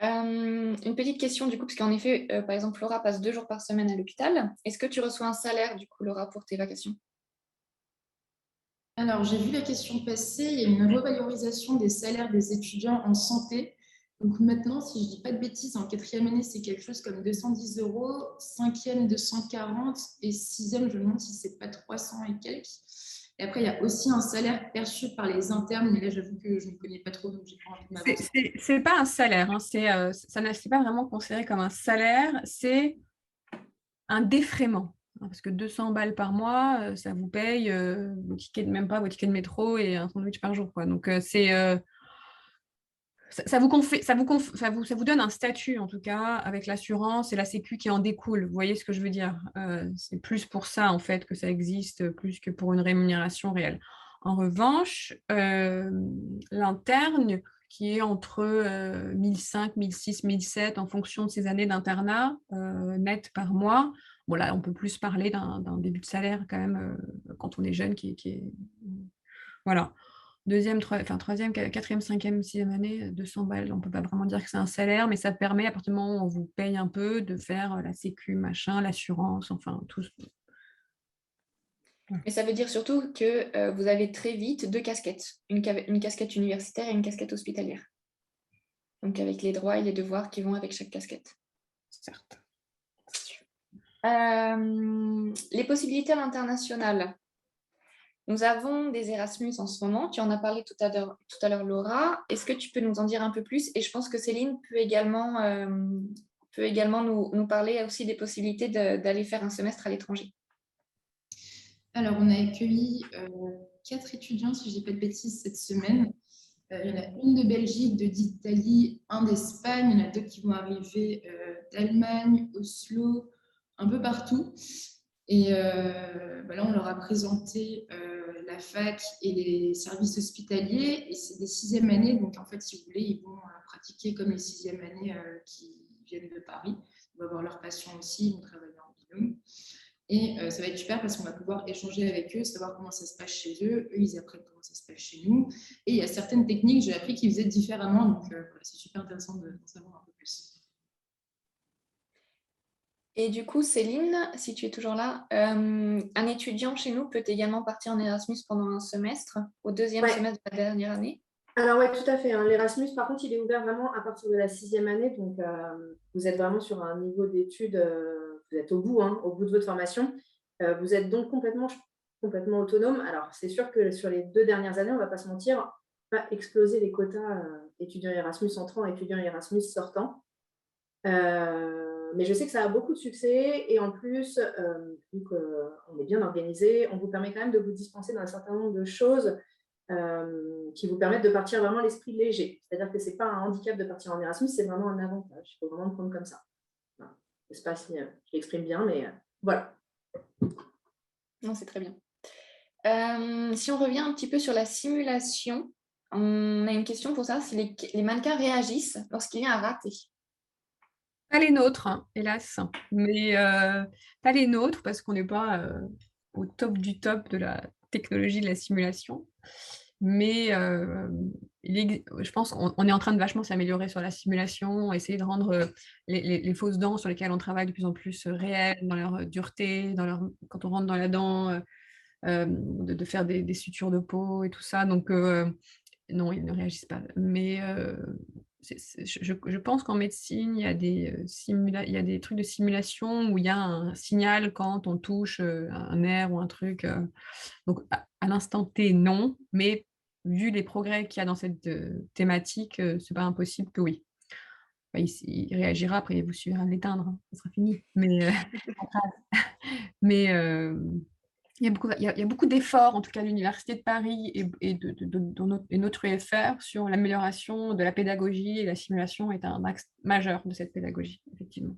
Une petite question du coup, parce qu'en effet, par exemple, Laura passe 2 jours par semaine à l'hôpital. Est-ce que tu reçois un salaire du coup, Laura, pour tes vacations? Alors, j'ai vu la question passer, il y a une revalorisation des salaires des étudiants en santé. Donc maintenant, si je ne dis pas de bêtises, en quatrième année, c'est quelque chose comme 210 euros, cinquième 240 et sixième, je me demande si ce n'est pas 300 et quelques. Et après, il y a aussi un salaire perçu par les internes, mais là, j'avoue que je ne connais pas trop, donc j'ai pas envie de m'avancer. C'est pas un salaire, hein, c'est pas vraiment considéré comme un salaire, c'est un défraiement. Hein, parce que 200 balles par mois, ça vous paye vos tickets, même pas vos tickets de métro et un sandwich par jour, quoi. Donc, ça vous donne un statut, en tout cas, avec l'assurance et la sécu qui en découle. Vous voyez ce que je veux dire? C'est plus pour ça, en fait, que ça existe, plus que pour une rémunération réelle. En revanche, l'interne, qui est entre 1005, 1006, 1007, en fonction de ses années d'internat, net par mois, bon, là, on peut plus parler d'un début de salaire, quand même, quand on est jeune, qui est... Voilà. Deuxième, troisième, quatrième, cinquième, sixième année, 200 balles. On ne peut pas vraiment dire que c'est un salaire, mais ça permet, à partir du moment où on vous paye un peu, de faire la sécu, machin, l'assurance, enfin, tout. Mais ça veut dire surtout que vous avez très vite 2 casquettes, une casquette universitaire et une casquette hospitalière. Donc avec les droits et les devoirs qui vont avec chaque casquette. Certes. Les possibilités à l'international. Nous avons des Erasmus en ce moment. Tu en as parlé tout à l'heure, Laura. Est-ce que tu peux nous en dire un peu plus? Et je pense que Céline peut également nous parler aussi des possibilités d'aller faire un semestre à l'étranger. Alors, on a accueilli 4 étudiants, si je ne dis pas de bêtises, cette semaine. Il y en a une de Belgique, 2 d'Italie, un d'Espagne. Il y en a 2 qui vont arriver d'Allemagne, Oslo, un peu partout. Et là, on leur a présenté la fac et les services hospitaliers. Et c'est des 6e années. Donc, en fait, si vous voulez, ils vont pratiquer comme les 6e années qui viennent de Paris. Ils vont avoir leurs patients aussi, ils vont travailler en binôme. Et ça va être super parce qu'on va pouvoir échanger avec eux, savoir comment ça se passe chez eux. Eux, ils apprennent comment ça se passe chez nous. Et il y a certaines techniques, j'ai appris qu'ils faisaient différemment. Donc, voilà, c'est super intéressant d'en savoir un peu plus. Et du coup, Céline, si tu es toujours là, un étudiant chez nous peut également partir en Erasmus pendant un semestre, au 2e semestre de la dernière année. Alors oui, tout à fait. Hein. L'Erasmus, par contre, il est ouvert vraiment à partir de la 6e année. Donc, vous êtes vraiment sur un niveau d'études, vous êtes au bout de votre formation. Vous êtes donc complètement autonome. Alors, c'est sûr que sur les 2 dernières années, on ne va pas se mentir, on va exploser les quotas étudiants Erasmus entrants, étudiants Erasmus sortants. Mais je sais que ça a beaucoup de succès et en plus, vu qu'on est bien organisé, on vous permet quand même de vous dispenser d'un certain nombre de choses qui vous permettent de partir vraiment l'esprit léger. C'est-à-dire que ce n'est pas un handicap de partir en Erasmus, c'est vraiment un avantage. Il faut vraiment le prendre comme ça. Voilà. Je ne sais pas si je l'exprime bien, mais voilà. Non, c'est très bien. Si on revient un petit peu sur la simulation, on a une question pour ça, si les mannequins réagissent lorsqu'il y a un raté. Pas les nôtres, hein, hélas. Mais pas les nôtres, parce qu'on n'est pas au top du top de la technologie de la simulation. Mais je pense qu'on est en train de vachement s'améliorer sur la simulation, essayer de rendre les fausses dents sur lesquelles on travaille de plus en plus réelles, dans leur dureté, quand on rentre dans la dent, de faire des sutures de peau et tout ça. Donc, non, ils ne réagissent pas. Mais je pense qu'en médecine, il y a des trucs de simulation où il y a un signal quand on touche un nerf ou un truc. Donc, à l'instant T, non. Mais vu les progrès qu'il y a dans cette thématique, c'est pas impossible que oui. Enfin, il réagira, après vous suffira de l'éteindre, hein, ça sera fini. Mais, mais il y a beaucoup d'efforts, en tout cas à l'Université de Paris et notre UFR, sur l'amélioration de la pédagogie, et la simulation est un axe majeur de cette pédagogie, effectivement.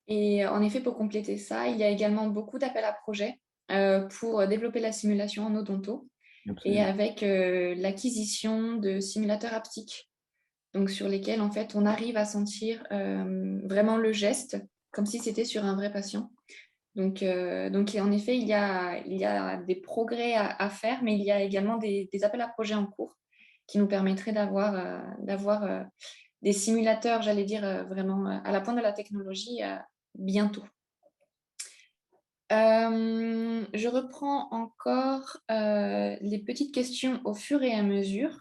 Et en effet, pour compléter ça, il y a également beaucoup d'appels à projets pour développer la simulation en odonto. Absolument. Et avec l'acquisition de simulateurs haptiques, donc sur lesquels en fait on arrive à sentir vraiment le geste, comme si c'était sur un vrai patient. Donc, en effet, il y a des progrès à faire, mais il y a également des appels à projets en cours qui nous permettraient d'avoir des simulateurs, j'allais dire, vraiment à la pointe de la technologie bientôt. Je reprends encore les petites questions au fur et à mesure.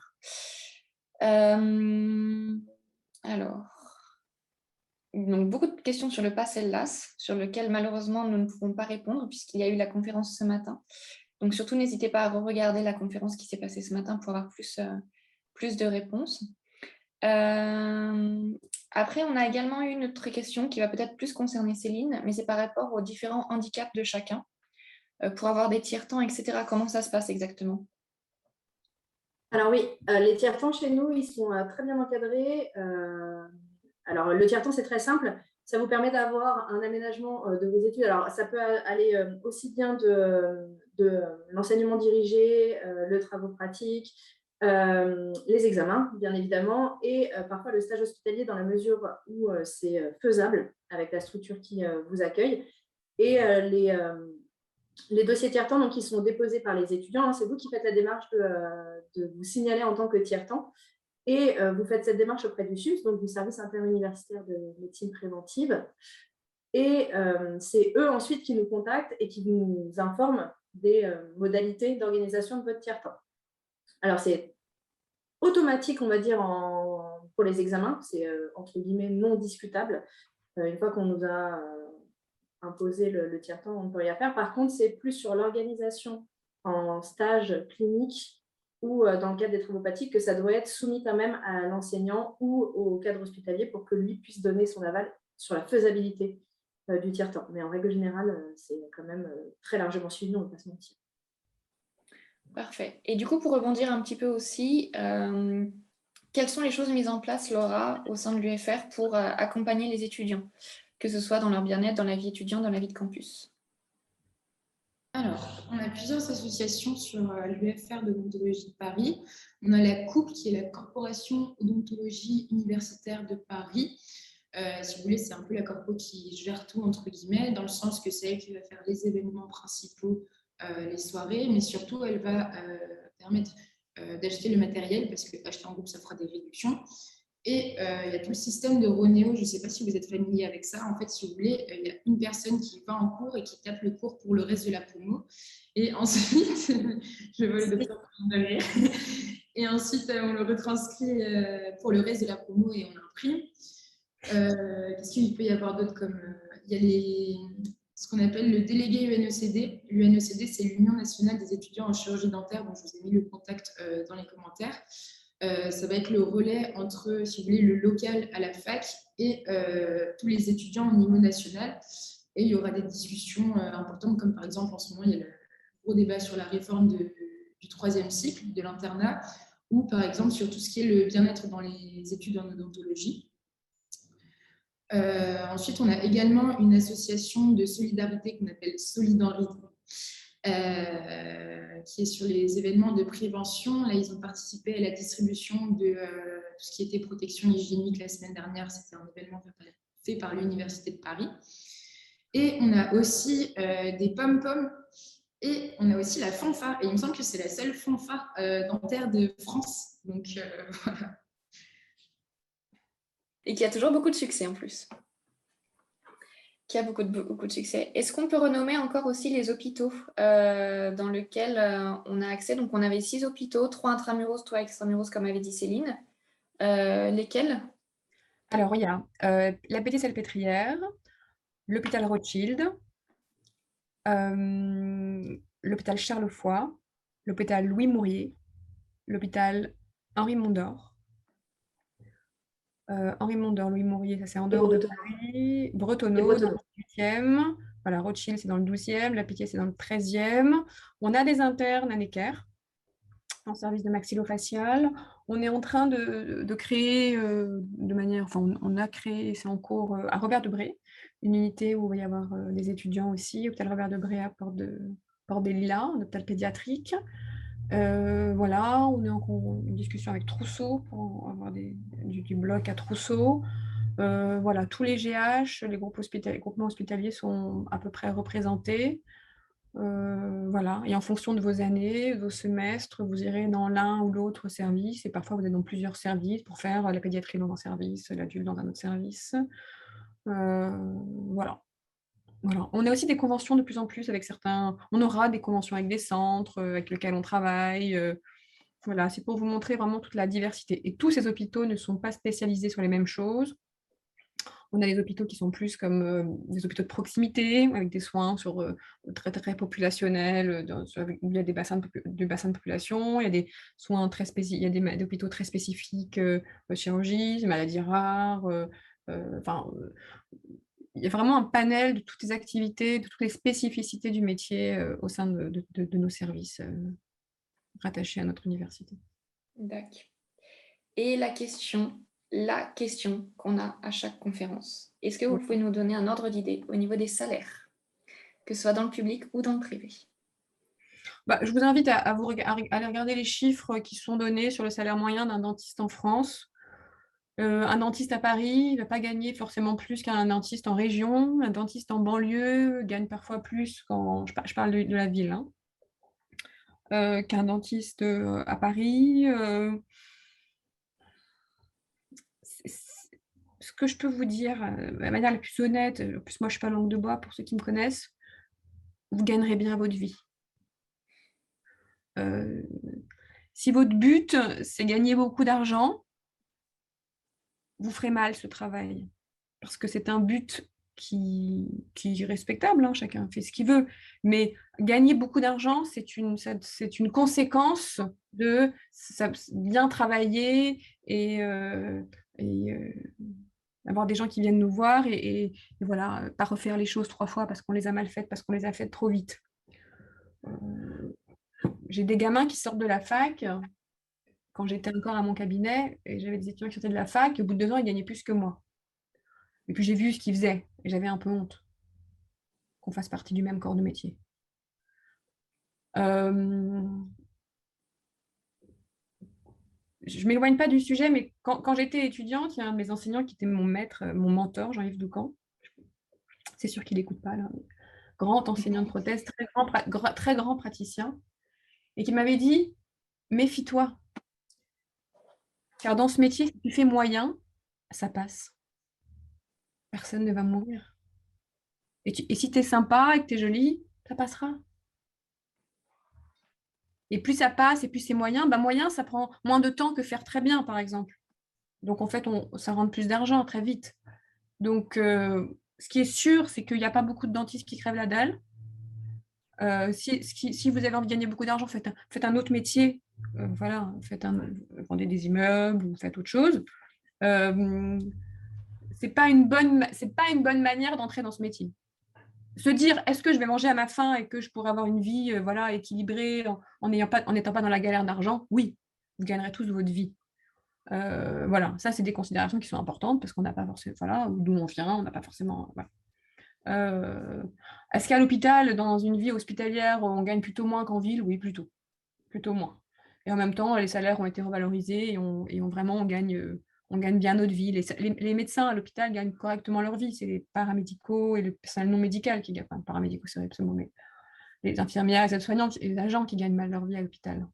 Alors, donc beaucoup de questions sur le pass LLAS, sur lequel malheureusement nous ne pouvons pas répondre puisqu'il y a eu la conférence ce matin. Donc surtout, n'hésitez pas à regarder la conférence qui s'est passée ce matin pour avoir plus de réponses. Après, on a également eu une autre question qui va peut-être plus concerner Céline, mais c'est par rapport aux différents handicaps de chacun, pour avoir des tiers-temps, etc. Comment ça se passe exactement? Alors oui, les tiers-temps chez nous, ils sont très bien encadrés. Alors, le tiers-temps, c'est très simple. Ça vous permet d'avoir un aménagement de vos études. Alors, ça peut aller aussi bien de l'enseignement dirigé, le travaux pratiques, les examens, bien évidemment, et parfois le stage hospitalier dans la mesure où c'est faisable avec la structure qui vous accueille. Et les dossiers tiers-temps, donc, ils sont déposés par les étudiants. Hein, c'est vous qui faites la démarche de vous signaler en tant que tiers-temps. Et vous faites cette démarche auprès du SUS, donc du service interuniversitaire de médecine préventive. Et c'est eux ensuite qui nous contactent et qui nous informent des modalités d'organisation de votre tiers-temps. Alors, c'est automatique, on va dire, pour les examens. C'est, entre guillemets, non discutable. Une fois qu'on nous a imposé le tiers-temps, on ne peut rien faire. Par contre, c'est plus sur l'organisation en stage clinique ou dans le cadre des travaux pratiques que ça doit être soumis quand même à l'enseignant ou au cadre hospitalier pour que lui puisse donner son aval sur la faisabilité du tiers-temps. Mais en règle générale, c'est quand même très largement suivi, on ne va pas se mentir. Parfait. Et du coup, pour rebondir un petit peu aussi, quelles sont les choses mises en place, Laura, au sein de l'UFR pour accompagner les étudiants, que ce soit dans leur bien-être, dans la vie étudiante, dans la vie de campus? Alors, on a plusieurs associations sur l'UFR d'odontologie de Paris. On a la COUP, qui est la Corporation Odontologie Universitaire de Paris. Si vous voulez, c'est un peu la corpo qui gère tout, entre guillemets, dans le sens que c'est elle qui va faire les événements principaux, les soirées, mais surtout, elle va permettre d'acheter le matériel, parce que acheter en groupe, ça fera des réductions. Et il y a tout le système de Ronéo. Je ne sais pas si vous êtes familier avec ça. En fait, si vous voulez, il y a une personne qui va en cours et qui tape le cours pour le reste de la promo. Et ensuite, je vois le docteur derrière. Et ensuite, on le retranscrit pour le reste de la promo et on imprime. Qu'est-ce qu'il peut y avoir d'autre comme il y a ce qu'on appelle le délégué UNECD. L'UNECD, c'est l'Union nationale des étudiants en chirurgie dentaire, dont je vous ai mis le contact dans les commentaires. Ça va être le relais entre, si vous voulez, le local à la fac et tous les étudiants au niveau national. Et il y aura des discussions importantes, comme par exemple, en ce moment, il y a le gros débat sur la réforme du 3e cycle de l'internat, ou par exemple sur tout ce qui est le bien-être dans les études en odontologie. Ensuite, on a également une association de solidarité qu'on appelle Solidarité, qui est sur les événements de prévention. Là, ils ont participé à la distribution de tout ce qui était protection hygiénique la semaine dernière. C'était un événement fait par l'Université de Paris. Et on a aussi des pom-poms et on a aussi la fanfare. Et il me semble que c'est la seule fanfare dentaire de France. Donc, voilà. Et qui a toujours beaucoup de succès en plus. Qui a beaucoup de succès. Est-ce qu'on peut renommer encore aussi les hôpitaux dans lesquels on a accès? Donc, on avait 6 hôpitaux, 3 intramuros, 3 extramuros, comme avait dit Céline. Lesquels? Alors, il y a la Petite-Salpêtrière, l'hôpital Rothschild, l'hôpital Charlefoy, l'hôpital Louis Mourier, l'hôpital Henri Mondor. Henri Mondor, Louis Mourier, ça c'est en dehors de Paris. Bretonneau, dans le 18e. Voilà, Rothschild, c'est dans le 12e. La Pitié, c'est dans le 13e. On a des internes à Necker, en service de maxillofacial. On est en train de créer de manière... Enfin, on a créé, c'est en cours, à Robert-Debré, une unité où il va y avoir des étudiants aussi. Hôpital Robert-Debré à Porte des Lilas, un hôpital pédiatrique. Voilà, on est en discussion avec Trousseau pour avoir du bloc à Trousseau. Voilà, tous les GH, les groupements hospitaliers sont à peu près représentés. Voilà. Et en fonction de vos années, de vos semestres, vous irez dans l'un ou l'autre service. Et parfois, vous êtes dans plusieurs services pour faire la pédiatrie dans un service, l'adulte dans un autre service. Voilà. Voilà. On a aussi des conventions de plus en plus avec certains. On aura des conventions avec des centres avec lesquels on travaille. Voilà, c'est pour vous montrer vraiment toute la diversité. Et tous ces hôpitaux ne sont pas spécialisés sur les mêmes choses. On a des hôpitaux qui sont plus comme des hôpitaux de proximité, avec des soins très, très populationnels, où il y a des bassins de population, il y a des soins très spécifiques, il y a des hôpitaux très spécifiques, chirurgie, maladies rares, enfin, il y a vraiment un panel de toutes les activités, de toutes les spécificités du métier au sein de nos services rattachés à notre université. D'accord. Et la question qu'on a à chaque conférence. Est-ce que vous pouvez nous donner un ordre d'idée au niveau des salaires, que ce soit dans le public ou dans le privé? Je vous invite à aller regarder les chiffres qui sont donnés sur le salaire moyen d'un dentiste en France. Un dentiste à Paris ne va pas gagner forcément plus qu'un dentiste en région. Un dentiste en banlieue gagne parfois plus je parle de la ville, hein, qu'un dentiste à Paris. Ce que je peux vous dire, de la manière la plus honnête, en plus moi je ne suis pas langue de bois pour ceux qui me connaissent, vous gagnerez bien votre vie. Si votre but, c'est gagner beaucoup d'argent, vous ferez mal ce travail. Parce que c'est un but qui est respectable, hein, chacun fait ce qu'il veut. Mais gagner beaucoup d'argent, c'est une conséquence de bien travailler et avoir des gens qui viennent nous voir et voilà, pas refaire les choses 3 fois parce qu'on les a mal faites, parce qu'on les a faites trop vite. J'ai des gamins qui sortent de la fac, quand j'étais encore à mon cabinet, et j'avais des étudiants qui sortaient de la fac, et au bout de 2 ans, ils gagnaient plus que moi. Et puis j'ai vu ce qu'ils faisaient, et j'avais un peu honte qu'on fasse partie du même corps de métier. Je ne m'éloigne pas du sujet, mais quand j'étais étudiante, il y a un de mes enseignants qui était mon maître, mon mentor, Jean-Yves Doucan. C'est sûr qu'il n'écoute pas, là. Grand enseignant de prothèse, très grand praticien, et qui m'avait dit, méfie-toi, car dans ce métier, si tu fais moyen, ça passe. Personne ne va mourir. Et si tu es sympa et que tu es jolie, ça passera. Et plus ça passe et plus c'est moyen, moyen, ça prend moins de temps que faire très bien, par exemple. Donc, en fait, ça rentre plus d'argent très vite. Donc, ce qui est sûr, c'est qu'il n'y a pas beaucoup de dentistes qui crèvent la dalle. Si vous avez envie de gagner beaucoup d'argent, faites un autre métier. Voilà, vendez des immeubles ou faites autre chose. C'est pas une bonne manière d'entrer dans ce métier. Se dire, est-ce que je vais manger à ma faim et que je pourrais avoir une vie voilà, équilibrée en n'étant pas dans la galère d'argent? Oui, vous gagnerez tous votre vie. Voilà, ça, c'est des considérations qui sont importantes parce qu'on n'a pas forcément, voilà, d'où on vient, on n'a pas forcément. Voilà. Est-ce qu'à l'hôpital, dans une vie hospitalière, on gagne plutôt moins qu'en ville? Oui, plutôt moins. Et en même temps, les salaires ont été revalorisés et on gagne bien notre vie. Les médecins à l'hôpital gagnent correctement leur vie. C'est les paramédicaux et le personnel non médical qui gagnent. Enfin, paramédicaux, c'est absolument, mais les infirmières, les aides-soignantes et les agents qui gagnent mal leur vie à l'hôpital.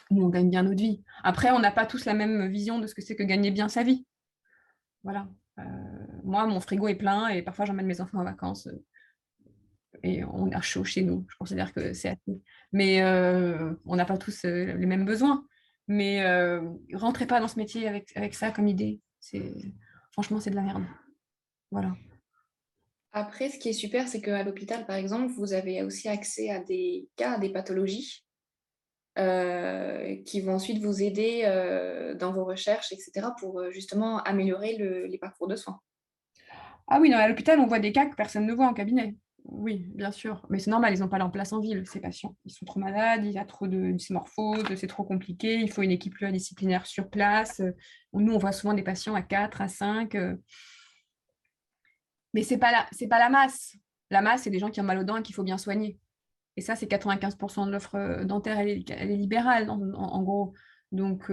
Nous, on gagne bien notre vie. Après, on n'a pas tous la même vision de ce que c'est que gagner bien sa vie. Voilà. Moi, mon frigo est plein et parfois, j'emmène mes enfants en vacances. Et on a chaud chez nous. Je considère que c'est assez. Mais on n'a pas tous les mêmes besoins. Mais rentrez pas dans ce métier avec ça comme idée. Franchement, c'est de la merde. Voilà. Après, ce qui est super, c'est qu'à l'hôpital, par exemple, vous avez aussi accès à des cas, à des pathologies qui vont ensuite vous aider dans vos recherches, etc., pour justement améliorer les parcours de soins. Ah oui, non, à l'hôpital, on voit des cas que personne ne voit en cabinet. Oui, bien sûr. Mais c'est normal, ils n'ont pas leur place en ville, ces patients. Ils sont trop malades, il y a trop de dysmorphose, c'est trop compliqué, il faut une équipe pluridisciplinaire sur place. Nous, on voit souvent des patients à 4, à 5. Mais ce n'est pas la masse. La masse, c'est des gens qui ont mal aux dents et qu'il faut bien soigner. Et ça, c'est 95% de l'offre dentaire, elle est libérale, en gros. Donc,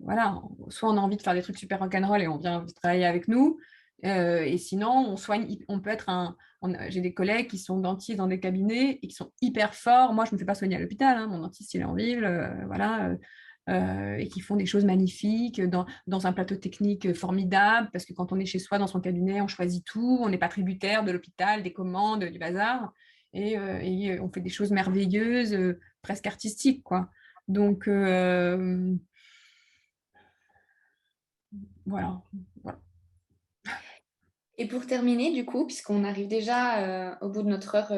voilà, soit on a envie de faire des trucs super rock'n'roll et on vient travailler avec nous, et sinon, on soigne, on peut être j'ai des collègues qui sont dentistes dans des cabinets et qui sont hyper forts. Moi, je ne me fais pas soigner à l'hôpital, hein, mon dentiste, il est en ville, voilà, et qui font des choses magnifiques dans un plateau technique formidable, parce que quand on est chez soi, dans son cabinet, on choisit tout, on n'est pas tributaire de l'hôpital, des commandes, du bazar, et on fait des choses merveilleuses, presque artistiques, quoi. Donc, voilà. Et pour terminer, du coup, puisqu'on arrive déjà au bout de notre heure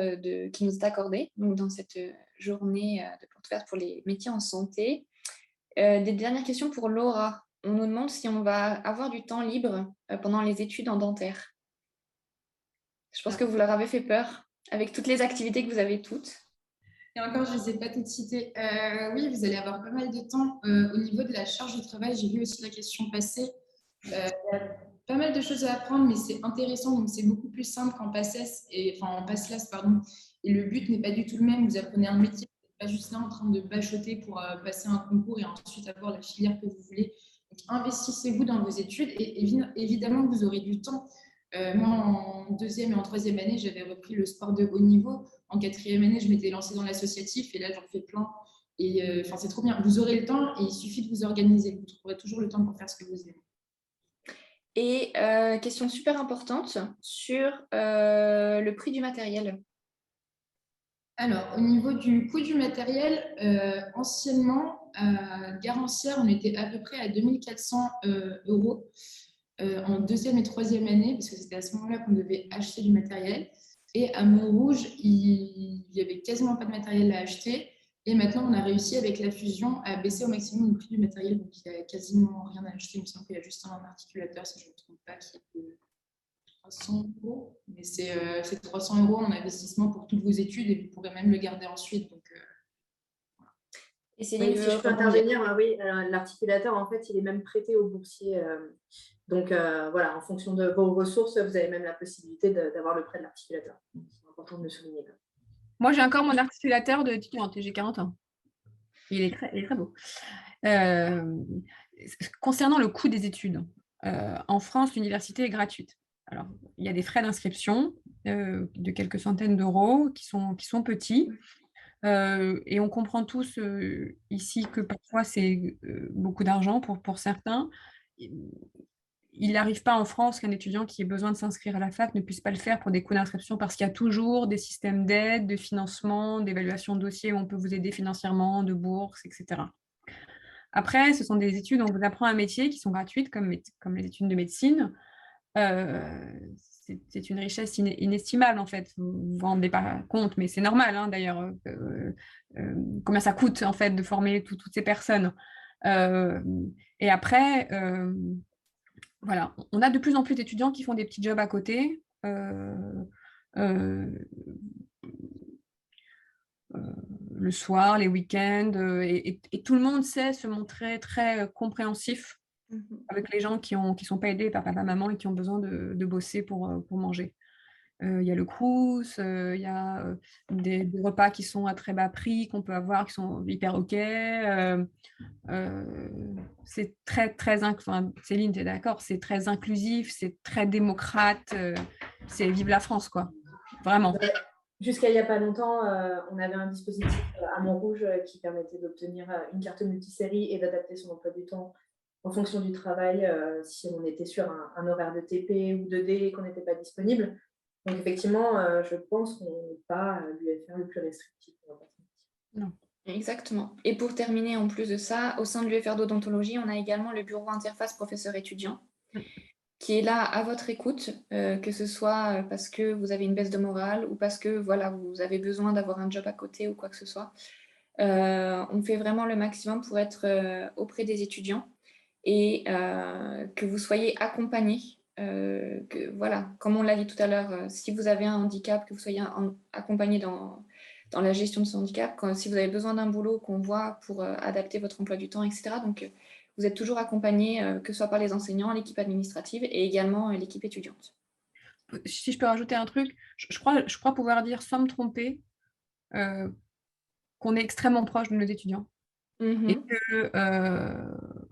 qui nous est accordée, donc dans cette journée de porte ouverte pour les métiers en santé, des dernières questions pour Laura. On nous demande si on va avoir du temps libre pendant les études en dentaire. Je pense que vous leur avez fait peur avec toutes les activités que vous avez toutes. Et encore, je ne les ai pas toutes citées. Oui, vous allez avoir pas mal de temps. Au niveau de la charge de travail, j'ai vu aussi la question passer. Il y a pas mal de choses à apprendre, mais c'est intéressant. Donc, c'est beaucoup plus simple qu'en en PASSLAS, pardon. Et le but n'est pas du tout le même. Vous apprenez un métier, vous n'êtes pas juste là en train de bachoter pour passer un concours et ensuite avoir la filière que vous voulez. Donc, investissez-vous dans vos études et évidemment, vous aurez du temps. Moi, en deuxième et en troisième année, j'avais repris le sport de haut niveau. En quatrième année, je m'étais lancée dans l'associatif et là, j'en fais plein. Et c'est trop bien. Vous aurez le temps et il suffit de vous organiser. Vous trouverez toujours le temps pour faire ce que vous aimez. Et question super importante sur le prix du matériel. Alors, au niveau du coût du matériel, anciennement, à Garancière, on était à peu près à 2400 euros en deuxième et troisième année, parce que c'était à ce moment-là qu'on devait acheter du matériel. Et à Montrouge, il n'y avait quasiment pas de matériel à acheter. Et maintenant, on a réussi avec la fusion à baisser au maximum le prix du matériel. Donc, il n'y a quasiment rien à acheter. Il me semble qu'il y a juste un articulateur, si je ne me trompe pas, qui est de 300 euros. Mais c'est 300 euros en investissement pour toutes vos études et vous pourrez même le garder ensuite. Donc, Et Céline, oui, si je peux intervenir, oui, l'articulateur, en fait, il est même prêté aux boursiers. Donc, voilà, en fonction de vos ressources, vous avez même la possibilité d'avoir le prêt de l'articulateur. C'est important de le souligner. Moi, j'ai encore mon articulateur de étudiante, j'ai 40 ans. Il est très beau. Concernant le coût des études, en France, l'université est gratuite. Alors, il y a des frais d'inscription de quelques centaines d'euros qui sont petits. Et on comprend tous ici que parfois c'est beaucoup d'argent pour certains. Il n'arrive pas en France qu'un étudiant qui ait besoin de s'inscrire à la fac ne puisse pas le faire pour des coûts d'inscription parce qu'il y a toujours des systèmes d'aide, de financement, d'évaluation de dossier où on peut vous aider financièrement, de bourse, etc. Après, ce sont des études où on vous apprend un métier qui sont gratuites, comme les études de médecine. C'est une richesse inestimable, en fait. Vous ne vous rendez pas compte, mais c'est normal, hein, d'ailleurs, combien ça coûte, en fait, de former toutes ces personnes. Et après, voilà, on a de plus en plus d'étudiants qui font des petits jobs à côté. Le soir, les week-ends, et tout le monde sait se montrer très compréhensif avec les gens qui sont pas aidés par papa, maman et qui ont besoin de bosser pour manger. Il y a le Crous, il y a des repas qui sont à très bas prix, qu'on peut avoir, qui sont hyper OK. C'est très enfin, Céline, tu es d'accord, c'est très inclusif, c'est très démocrate, c'est vive la France, quoi. Vraiment. Jusqu'à il n'y a pas longtemps, on avait un dispositif à Montrouge qui permettait d'obtenir une carte multisérie et d'adapter son emploi du temps en fonction du travail, si on était sur un horaire de TP ou de D et qu'on n'était pas disponible. Donc effectivement, je pense qu'on n'est pas l'UFR le plus restrictif. Non. Exactement. Et pour terminer, en plus de ça, au sein de l'UFR d'odontologie, on a également le bureau interface professeur-étudiant qui est là à votre écoute, que ce soit parce que vous avez une baisse de morale ou parce que voilà, vous avez besoin d'avoir un job à côté ou quoi que ce soit. On fait vraiment le maximum pour être auprès des étudiants et que vous soyez accompagnés. Voilà, comme on l'a dit tout à l'heure, si vous avez un handicap, que vous soyez accompagné dans la gestion de ce handicap, si vous avez besoin d'un boulot qu'on voit pour adapter votre emploi du temps, etc. Donc, vous êtes toujours accompagné, que ce soit par les enseignants, l'équipe administrative et également l'équipe étudiante. Si je peux rajouter un truc, je crois pouvoir dire sans me tromper qu'on est extrêmement proche de nos étudiants. Et que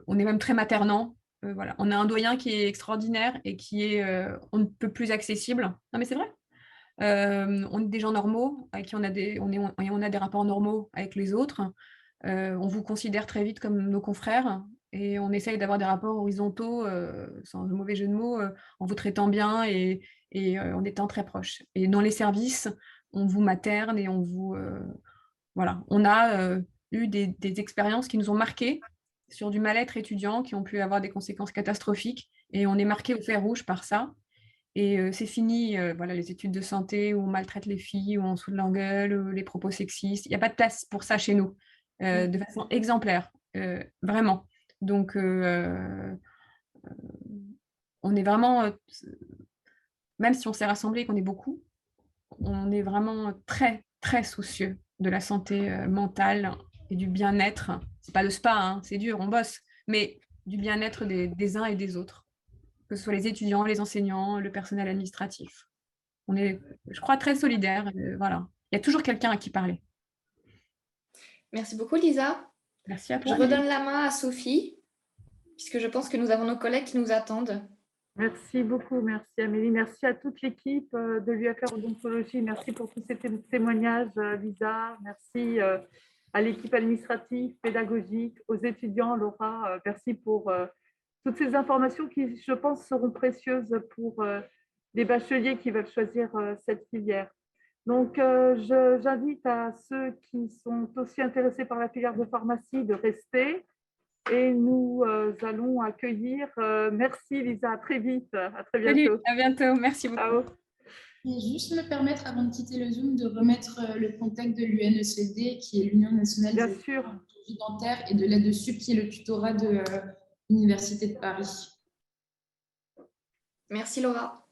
on est même très maternant. Voilà. On a un doyen qui est extraordinaire et qui est on ne peut plus accessible. Non, mais c'est vrai. On est des gens normaux, avec qui on a des rapports normaux avec les autres. On vous considère très vite comme nos confrères et on essaye d'avoir des rapports horizontaux, sans mauvais jeu de mots, en vous traitant bien et en étant très proches. Et dans les services, on vous materne et on vous... voilà. On a eu des expériences qui nous ont marquées sur du mal-être étudiant, qui ont pu avoir des conséquences catastrophiques. Et on est marqué au fer rouge par ça. Et c'est fini, voilà, les études de santé où on maltraite les filles, où on soude l'engueule, les propos sexistes. Il n'y a pas de place pour ça chez nous, de façon exemplaire, vraiment. Donc, on est vraiment, même si on s'est rassemblés et qu'on est beaucoup, on est vraiment très, très soucieux de la santé mentale et du bien-être. C'est pas le spa, hein, c'est dur, on bosse, mais du bien-être des uns et des autres, que ce soit les étudiants, les enseignants, le personnel administratif. On est, je crois, très solidaires. Voilà. Il y a toujours quelqu'un à qui parler. Merci beaucoup, Lisa. Merci à Je toi. redonne la main à Sophie, puisque je pense que nous avons nos collègues qui nous attendent. Merci beaucoup, merci Amélie. Merci à toute l'équipe de l'UFR Odontologie. Merci pour tous ces témoignages, Lisa. Merci à l'équipe administrative, pédagogique, aux étudiants, Laura. Merci pour toutes ces informations qui, je pense, seront précieuses pour les bacheliers qui veulent choisir cette filière. Donc, j'invite à ceux qui sont aussi intéressés par la filière de pharmacie de rester. Et nous allons accueillir. Merci Lisa, à très vite. À très bientôt. Salut, à bientôt. Merci beaucoup. Ciao. Et juste me permettre, avant de quitter le Zoom, de remettre le contact de l'UNECD, qui est l'Union nationale Bien des sûr. odontologies dentaires, et de l'aide-dessus, qui est le tutorat de l'Université de Paris. Merci, Laura.